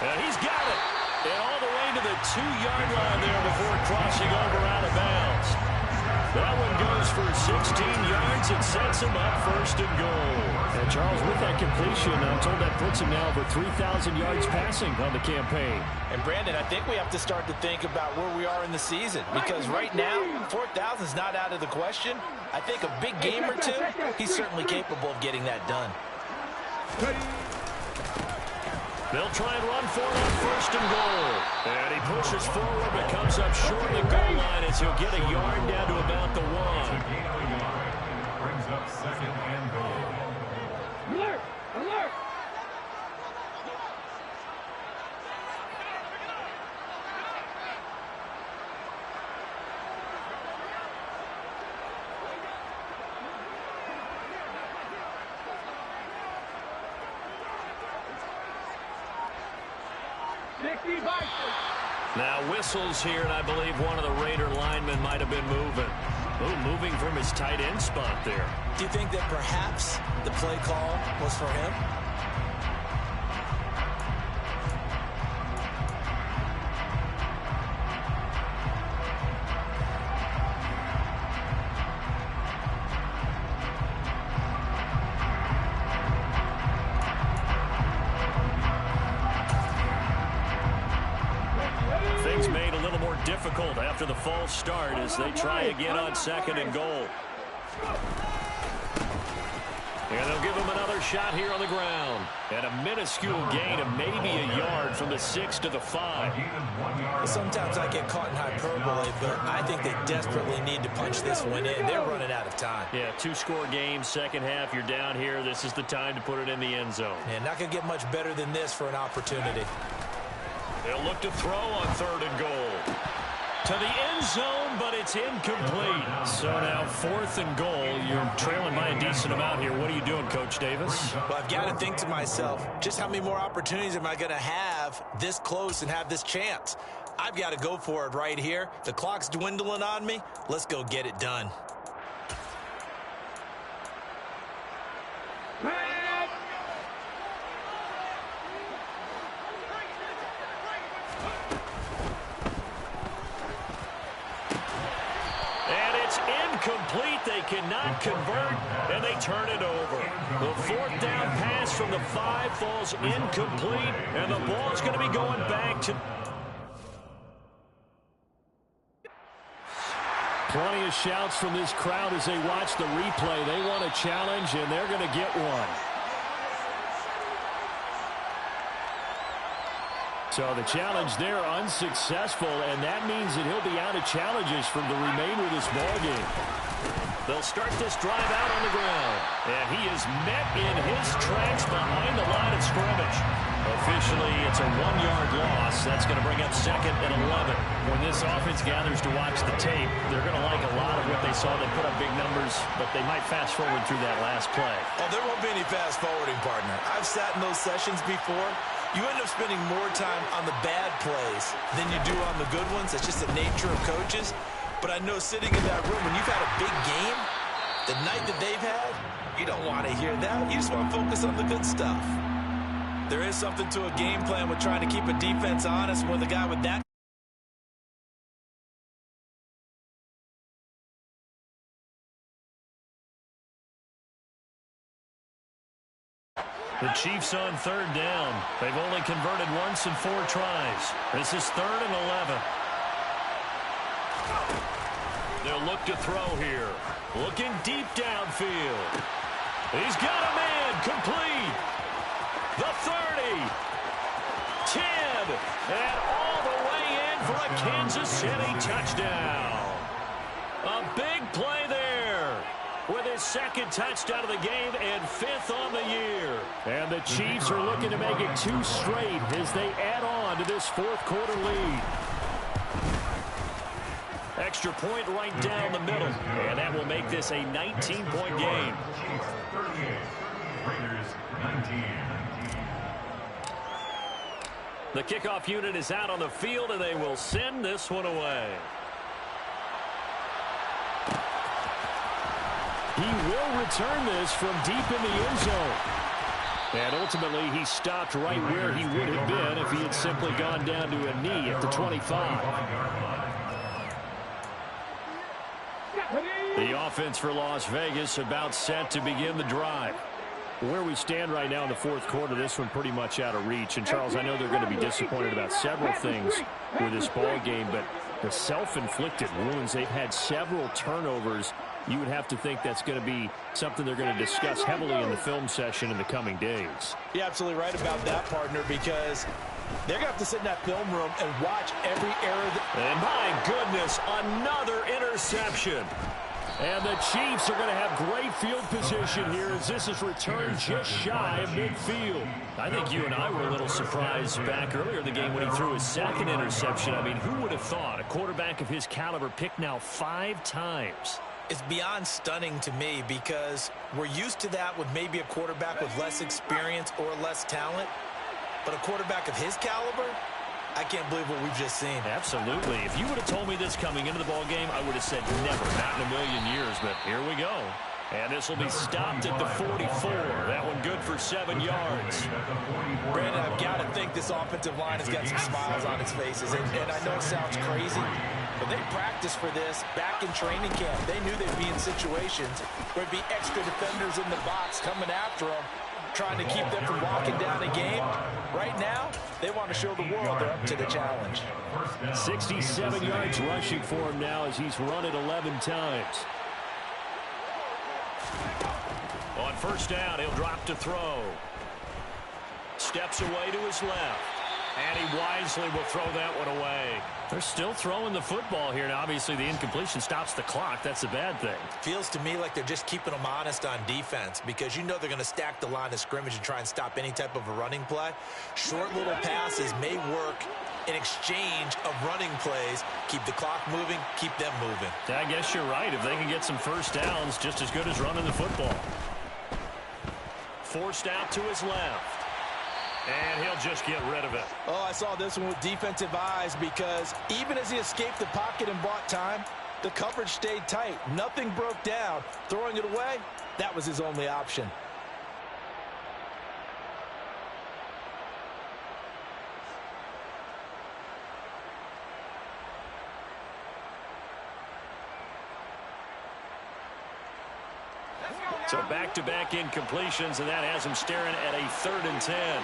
And he's got it. And all the way to the 2-yard line there before crossing over out of bounds. That one goes for 16 yards and sets him up 1st and goal. And Charles, with that completion, I'm told that puts him now over 3,000 yards passing on the campaign. And Brandon, I think we have to start to think about where we are in the season, because right now, 4,000 is not out of the question. I think a big game or 2, he's certainly capable of getting that done. They'll try and run for it on 1st and goal. And he pushes forward but comes up short of the goal line as he'll get a yard down to about the 1. Brings up 2nd and goal. Alert! Alert! Now whistles here, and I believe one of the Raider linemen might have been moving. Moving from his tight end spot there. Do you think that perhaps the play call was for him? Things made a little more difficult after the false start as they try again on 2nd and goal. And they'll give him another shot here on the ground. And a minuscule gain of maybe a yard from the 6 to the 5. Sometimes I get caught in hyperbole, but I think they desperately need to punch this one in. They're running out of time. Yeah, 2-score game, second half, you're down here. This is the time to put it in the end zone. And not going to get much better than this for an opportunity. They'll look to throw on 3rd and goal. To the end zone, but it's incomplete. So now 4th and goal. You're trailing by a decent amount here. What are you doing, Coach Davis? Well, I've got to think to myself, just how many more opportunities am I going to have this close and have this chance? I've got to go for it right here. The clock's dwindling on me. Let's go get it done. Complete, they cannot convert, and they turn it over. The 4th down pass from the 5 falls incomplete, and the ball is going to be going back to... Plenty of shouts from this crowd as they watch the replay. They want a challenge, and they're going to get one. So the challenge there unsuccessful, and that means that he'll be out of challenges for the remainder of this ballgame. They'll start this drive out on the ground, and he is met in his tracks behind the line of scrimmage. Officially, it's a 1-yard loss. That's going to bring up 2nd and 11. When this offense gathers to watch the tape, they're going to like a lot of what they saw. They put up big numbers, but they might fast forward through that last play. Oh, there won't be any fast forwarding, partner. I've sat in those sessions before. You end up spending more time on the bad plays than you do on the good ones. That's just the nature of coaches. But I know sitting in that room, when you've had a big game, the night that they've had, you don't want to hear that. You just want to focus on the good stuff. There is something to a game plan with trying to keep a defense honest with a guy with that. The Chiefs on 3rd down. They've only converted once in 4 tries. This is 3rd and 11. They'll look to throw here. Looking deep downfield. He's got a man complete. The 30. 10. And all the way in for a Kansas City touchdown. A big play there. With his 2nd touchdown of the game and 5th on the year. And the Chiefs are looking to make it 2 straight as they add on to this 4th quarter lead. Extra point right down the middle. And that will make this a 19-point game. Chiefs 38, Raiders 19. The kickoff unit is out on the field, and they will send this one away. He will return this from deep in the end zone. And ultimately, he stopped right where he would have been if he had simply gone down to a knee at the 25. The offense for Las Vegas about set to begin the drive. Where we stand right now in the 4th quarter, this one pretty much out of reach. And, Charles, I know they're going to be disappointed about several things with this ball game, but the self-inflicted wounds, they've had several turnovers. You would have to think that's going to be something they're going to discuss heavily in the film session in the coming days. You're absolutely right about that, partner, because they're going to have to sit in that film room and watch every error. And my goodness, another interception. And the Chiefs are going to have great field position here as this is returned just shy of midfield. I think you and I were a little surprised back earlier in the game when he threw his 2nd interception. I mean, who would have thought a quarterback of his caliber picked now 5 times? It's beyond stunning to me because we're used to that with maybe a quarterback with less experience or less talent. But a quarterback of his caliber, I can't believe what we've just seen. Absolutely. If you would have told me this coming into the ball game, I would have said never, not in a million years. But here we go. And this will be stopped at the 44. That one good for 7 yards. Brandon, I've got to think this offensive line has got some smiles on its faces. And I know it sounds crazy, but they practiced for this back in training camp. They knew they'd be in situations where there'd be extra defenders in the box coming after them, trying to keep them from walking down a game. Right now, they want to show the world they're up to the challenge. 67 yards rushing for him now as he's run it 11 times. On 1st down, he'll drop to throw. Steps away to his left. And he wisely will throw that one away. They're still throwing the football here. Now, obviously, the incompletion stops the clock. That's a bad thing. Feels to me like they're just keeping them honest on defense because you know they're going to stack the line of scrimmage and try and stop any type of a running play. Short little passes may work in exchange of running plays. Keep the clock moving, keep them moving. I guess you're right. If they can get some first downs, just as good as running the football. Forced out to his left. And he'll just get rid of it. Oh, I saw this one with defensive eyes because even as he escaped the pocket and bought time, the coverage stayed tight. Nothing broke down. Throwing it away, that was his only option. So back-to-back incompletions, and that has him staring at a 3rd and 10.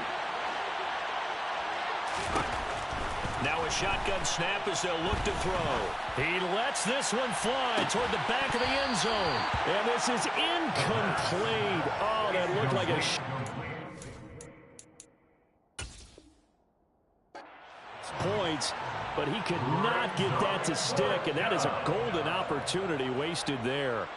Now a shotgun snap as they'll look to throw. He lets this one fly toward the back of the end zone. And this is incomplete. Oh, that looked like a points, but he could not get that to stick, and that is a golden opportunity wasted there.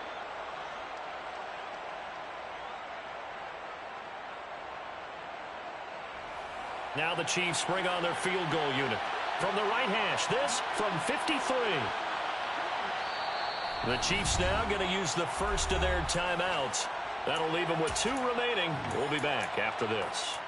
Now the Chiefs bring on their field goal unit. From the right hash, this from 53. The Chiefs now going to use the first of their timeouts. That'll leave them with 2 remaining. We'll be back after this.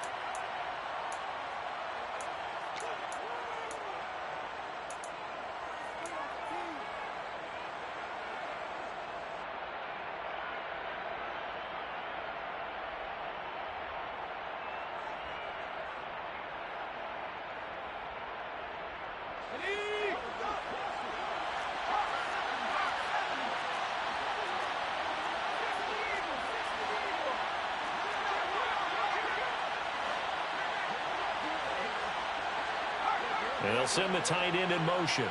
And they'll send the tight end in motion.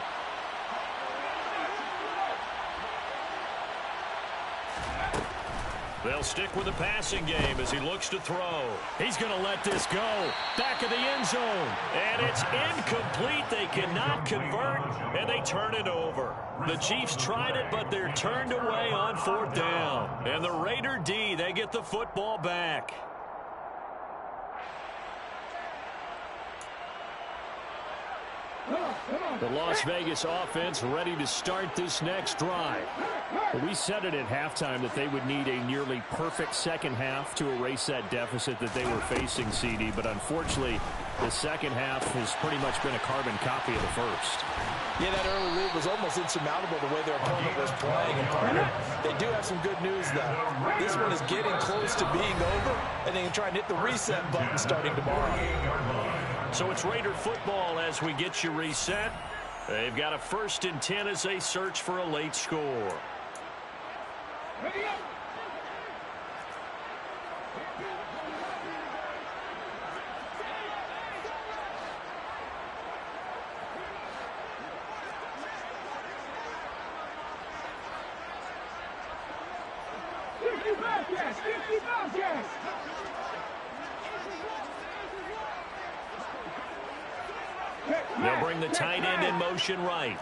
They'll stick with the passing game as he looks to throw. He's going to let this go. Back of the end zone. And it's incomplete. They cannot convert, and they turn it over. The Chiefs tried it, but they're turned away on 4th down. And the Raider D, they get the football back. The Las Vegas offense ready to start this next drive. We said it at halftime that they would need a nearly perfect second half to erase that deficit that they were facing, CD, but unfortunately the second half has pretty much been a carbon copy of the first. Yeah, that early lead was almost insurmountable the way their opponent was playing. And Carter, they do have some good news, though. This one is getting close to being over, and they can try and hit the reset button starting tomorrow. So it's Raider football as we get you reset. They've got a 1st and 10 as they search for a late score. Ready up. They'll bring the tight end in motion right.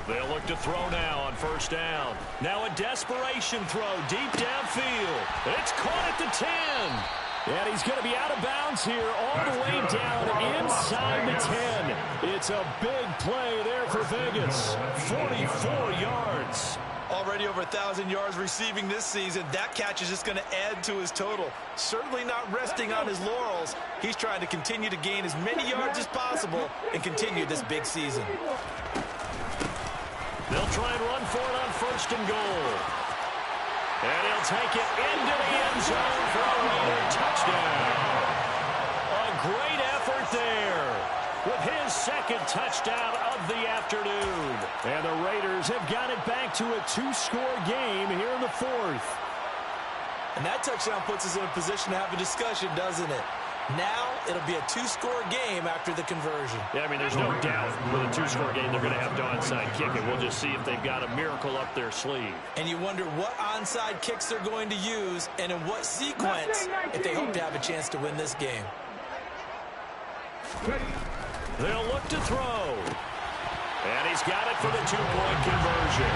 They'll look to throw now on 1st down. Now a desperation throw deep downfield. It's caught at the 10. And he's going to be out of bounds here all the way down inside the 10. It's a big play there for Vegas. 44 yards. Already over 1,000 yards receiving this season. That catch is just going to add to his total. Certainly not resting on his laurels. He's trying to continue to gain as many yards as possible and continue this big season. They'll try and run for it on 1st and goal. And he'll take it into the end zone for a Raider touchdown. A great effort there with his 2nd touchdown of the afternoon. And the Raiders have got it back to a 2-score game here in the 4th. And that touchdown puts us in a position to have a discussion, doesn't it? Now it'll be a two-score game after the conversion. Yeah, I mean, there's no doubt with a two-score game they're going to have to onside kick it. We'll just see if they've got a miracle up their sleeve. And you wonder what onside kicks they're going to use and in what sequence if they hope to have a chance to win this game. They'll look to throw. And he's got it for the two-point conversion.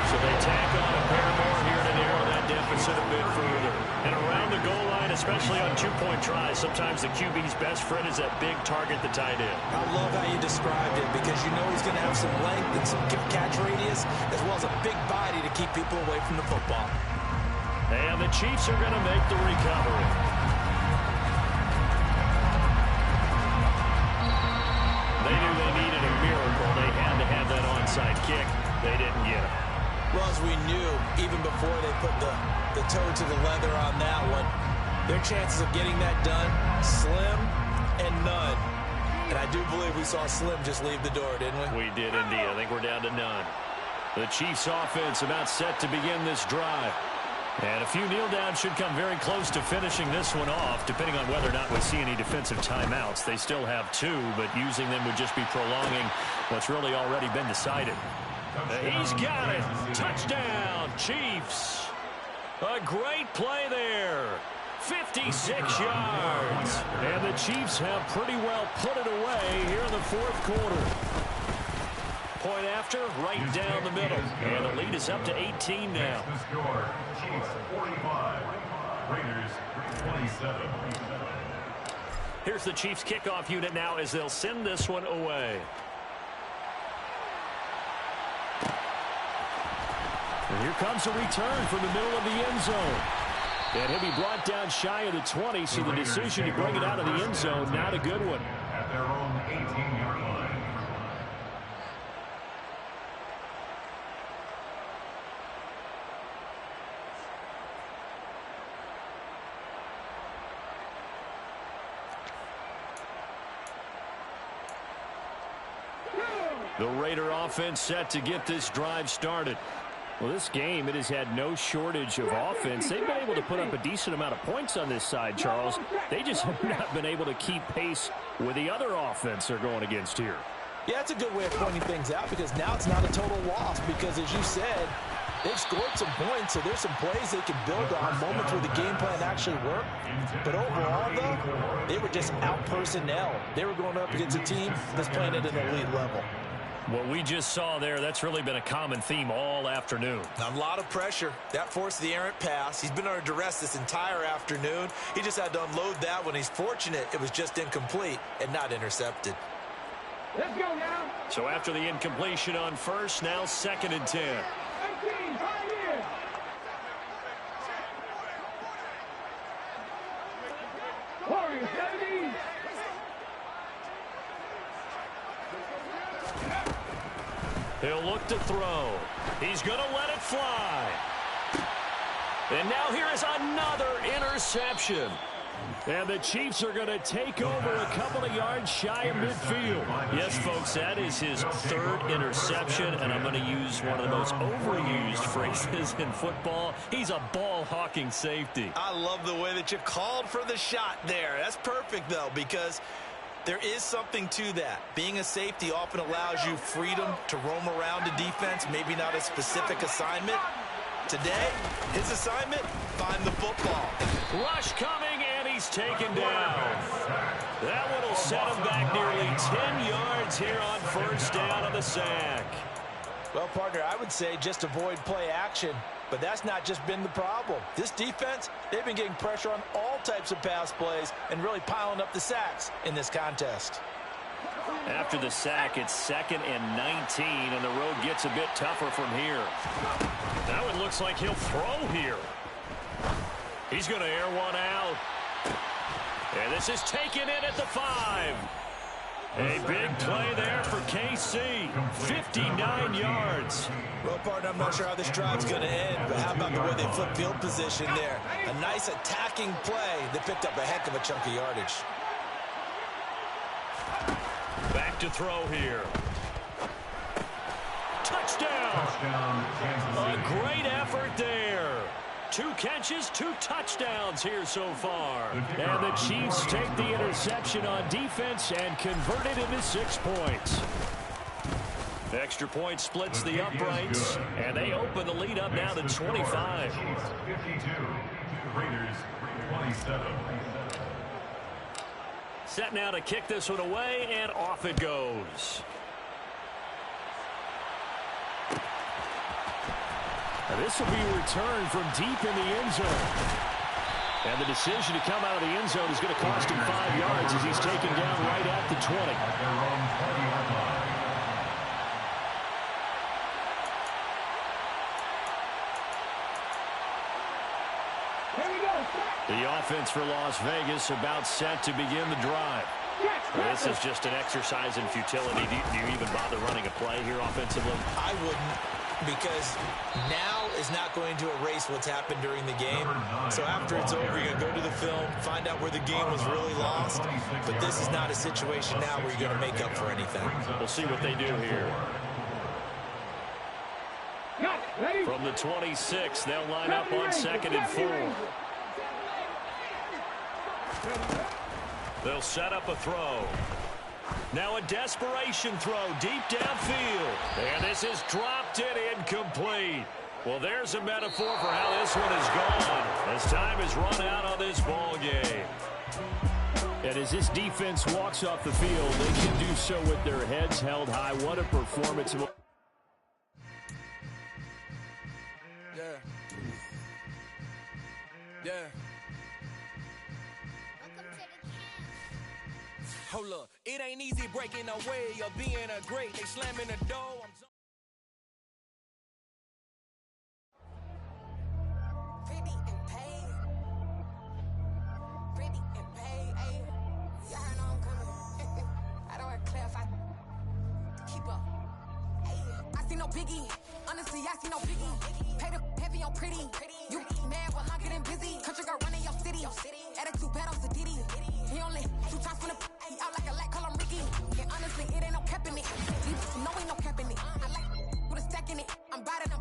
So they tack on a pair more here to narrow that deficit a bit further. And around the goal line, especially on two-point tries, sometimes the QB's best friend is that big target, the tight end. I love how you described it because you know he's going to have some length and some catch radius as well as a big body to keep people away from the football. And the Chiefs are going to make the recovery. They knew they needed a miracle. They had to have that onside kick. They didn't get it. Well, as we knew, even before they put the toe to the leather on that one, their chances of getting that done, slim and none. And I do believe we saw Slim just leave the door, didn't we? We did indeed. I think we're down to none. The Chiefs offense about set to begin this drive. And a few kneel downs should come very close to finishing this one off, depending on whether or not we see any defensive timeouts. They still have 2, but using them would just be prolonging what's really already been decided. He's got it. Touchdown, Chiefs. A great play there. 56 yards. And the Chiefs have pretty well put it away here in the fourth quarter. Point after, right down the middle. And the lead is up to 18 now. The score, Chiefs 45, Raiders 27. Here's the Chiefs kickoff unit now as they'll send this one away. And here comes a return from the middle of the end zone. And he'll be brought down shy of the 20, so the decision to bring it out of the end zone, not a good one. At their own 18-yard line. The Raider offense set to get this drive started. Well, this game, it has had no shortage of offense. They've been able to put up a decent amount of points on this side, Charles. They just have not been able to keep pace with the other offense they're going against here. Yeah, that's a good way of pointing things out because now it's not a total loss because, as you said, they've scored some points, so there's some plays they can build on, moments where the game plan actually worked. But overall, though, they were just out-personnel. They were going up against a team that's playing at an elite level. What we just saw there, that's really been a common theme all afternoon. A lot of pressure. That forced the errant pass. He's been under duress this entire afternoon. He just had to unload that one. He's fortunate it was just incomplete and not intercepted. Let's go now. So after the incompletion on first, now 2nd and 10. 18, right here. Warriors, 17. He'll look to throw. He's going to let it fly. And now here is another interception. And the Chiefs are going to take over a couple of yards shy of midfield. Yes, folks, that is his 3rd interception, and I'm going to use one of the most overused phrases in football. He's a ball-hawking safety. I love the way that you called for the shot there. That's perfect, though, because there is something to that. Being a safety often allows you freedom to roam around a defense, maybe not a specific assignment. Today, his assignment, find the football. Rush coming, and he's taken down. That one will set him back nearly 10 yards here on first down on the sack. Well, partner, I would say just avoid play action, but that's not just been the problem. This defense, they've been getting pressure on all types of pass plays and really piling up the sacks in this contest. After the sack, it's 2nd and 19, and the road gets a bit tougher from here. Now it looks like he'll throw here. He's going to air one out. And this is taken in at the 5. A big play there for KC. 59 yards. Well, partner, I'm not sure how this drive's going to end, but how about the way they flip field position there? A nice attacking play that picked up a heck of a chunk of yardage. Back to throw here. Touchdown. Touchdown, Kansas City. A great effort there. 2 catches, 2 touchdowns here so far. And the Chiefs take the interception on defense and convert it into 6 points. Extra point splits the uprights, and they open the lead up now to 25. 52, Raiders 27. Set now to kick this one away, and off it goes. Now this will be returned from deep in the end zone. And the decision to come out of the end zone is going to cost him 5 yards as he's taken down right at the 20. At their own 20-yard line. The offense for Las Vegas about set to begin the drive. This is just an exercise in futility. Do you even bother running a play here offensively? I wouldn't, because now is not going to erase what's happened during the game. So after it's over, you're going to go to the film, find out where the game was really lost. But this is not a situation now where you're going to make up for anything. We'll see what they do here. From the 26, they'll line up on 2nd and 4. They'll set up a throw. Now a desperation throw deep downfield. And this is dropped it incomplete. Well, there's a metaphor for how this one is gone. As time is run out on this ball game. And as this defense walks off the field, they can do so with their heads held high. What a performance. Yeah. Hold up, it ain't easy breaking away or being a great. They slamming the door. Pretty and paid. Pretty and paid, ayy. Y'all know I'm coming. I don't want to clarify. Keep up. Ayy. I see no biggie. Honestly, I see no biggie. Pay the heavy on pretty. You mad while I'm getting busy. Country girl running your city. Attitude bad on Diddy. He only 2 times from the he out like a light, call him Ricky. And honestly, it ain't no cap in it. No, ain't no cap in it. I like with a stack in it. I'm bad it.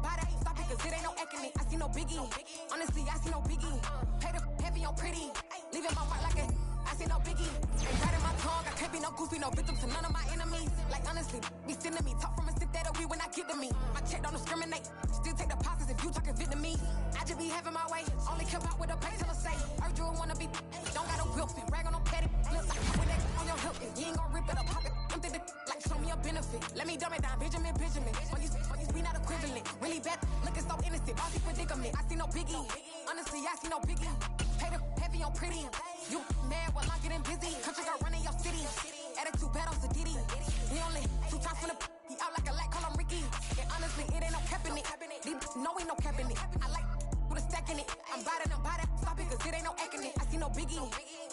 Stop it, cause it ain't no eck in it. I see no biggie. Honestly, I see no biggie. Pay the heavy on pretty. Leaving my mark like a I see no biggie. Ain't biting my tongue. I can't be no goofy, no victim to none of my enemies. Like honestly, be sending me talk from a stick that'll be when I get to me. My check don't discriminate. Still take deposits if you talking Vietnamese. I just be having my way. Only come out with a pay till I say. Heard you wanna be. Don't got no whip. Rag on no petty. Flip like with that on your hip. You ain't gon' rip it up. Pop it. Empty the like show me a benefit. Let me dumb it down. Benjamin. When you be not equivalent. Really bad. Looking so innocent. Bossy predicament. I see no biggie. Honestly, I see no biggie. Pay the heavy on pretty. You mad while I'm getting busy. Country girl running your city. Attitude bad on Diddy. He only 2 times from the he out like a light, call him Ricky. And honestly, it ain't no cap in it. No, ain't no cap in it. I like with a stack in it. I'm bad it. Stop it, cause it ain't no eck in it. I see no biggie.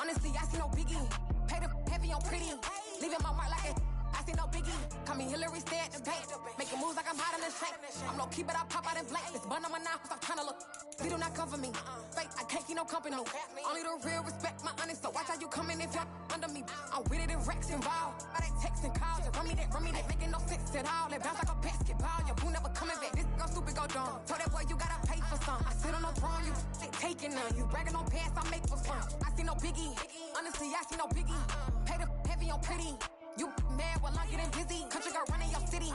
Honestly, I see no biggie. Pay the heavy on pretty. Leaving my mark like it. I see no biggie. Call me Hillary, stay at the bank. Making moves like I'm hot in the shank. I'm low key, but I pop out in blank. This bun on my knife, I'm trying to look. They do not cover me. Fake, I can't keep no company. Only the real respect my honest. So watch how you coming if you're under me. I'm with it in Rex involved. I they text and calls. You run me that making no sense at all. They bounce like a basketball. Your boo never coming back. This go stupid, go dumb. Told that boy you gotta pay for some. I sit on no throne, you taking none. You bragging on past, I make for fun. I see no biggie. Honestly, I see no biggie. Pay the heavy on pretty. You mad while I'm getting busy. Country girl running your city.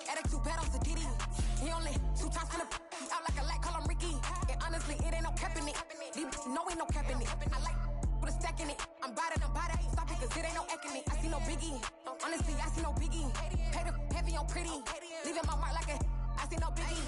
Attitude bad on Diddy. He only 2 times from the he out like a light, call him Ricky. And honestly, it ain't no cap in it. No, ain't no cap in it. I like with a stack in it. I'm bad it. Stop it, cause it ain't no eck in it. I see no biggie. Honestly, I see no biggie. Pay the heavy on pretty. Leaving my mark like a I see no biggie.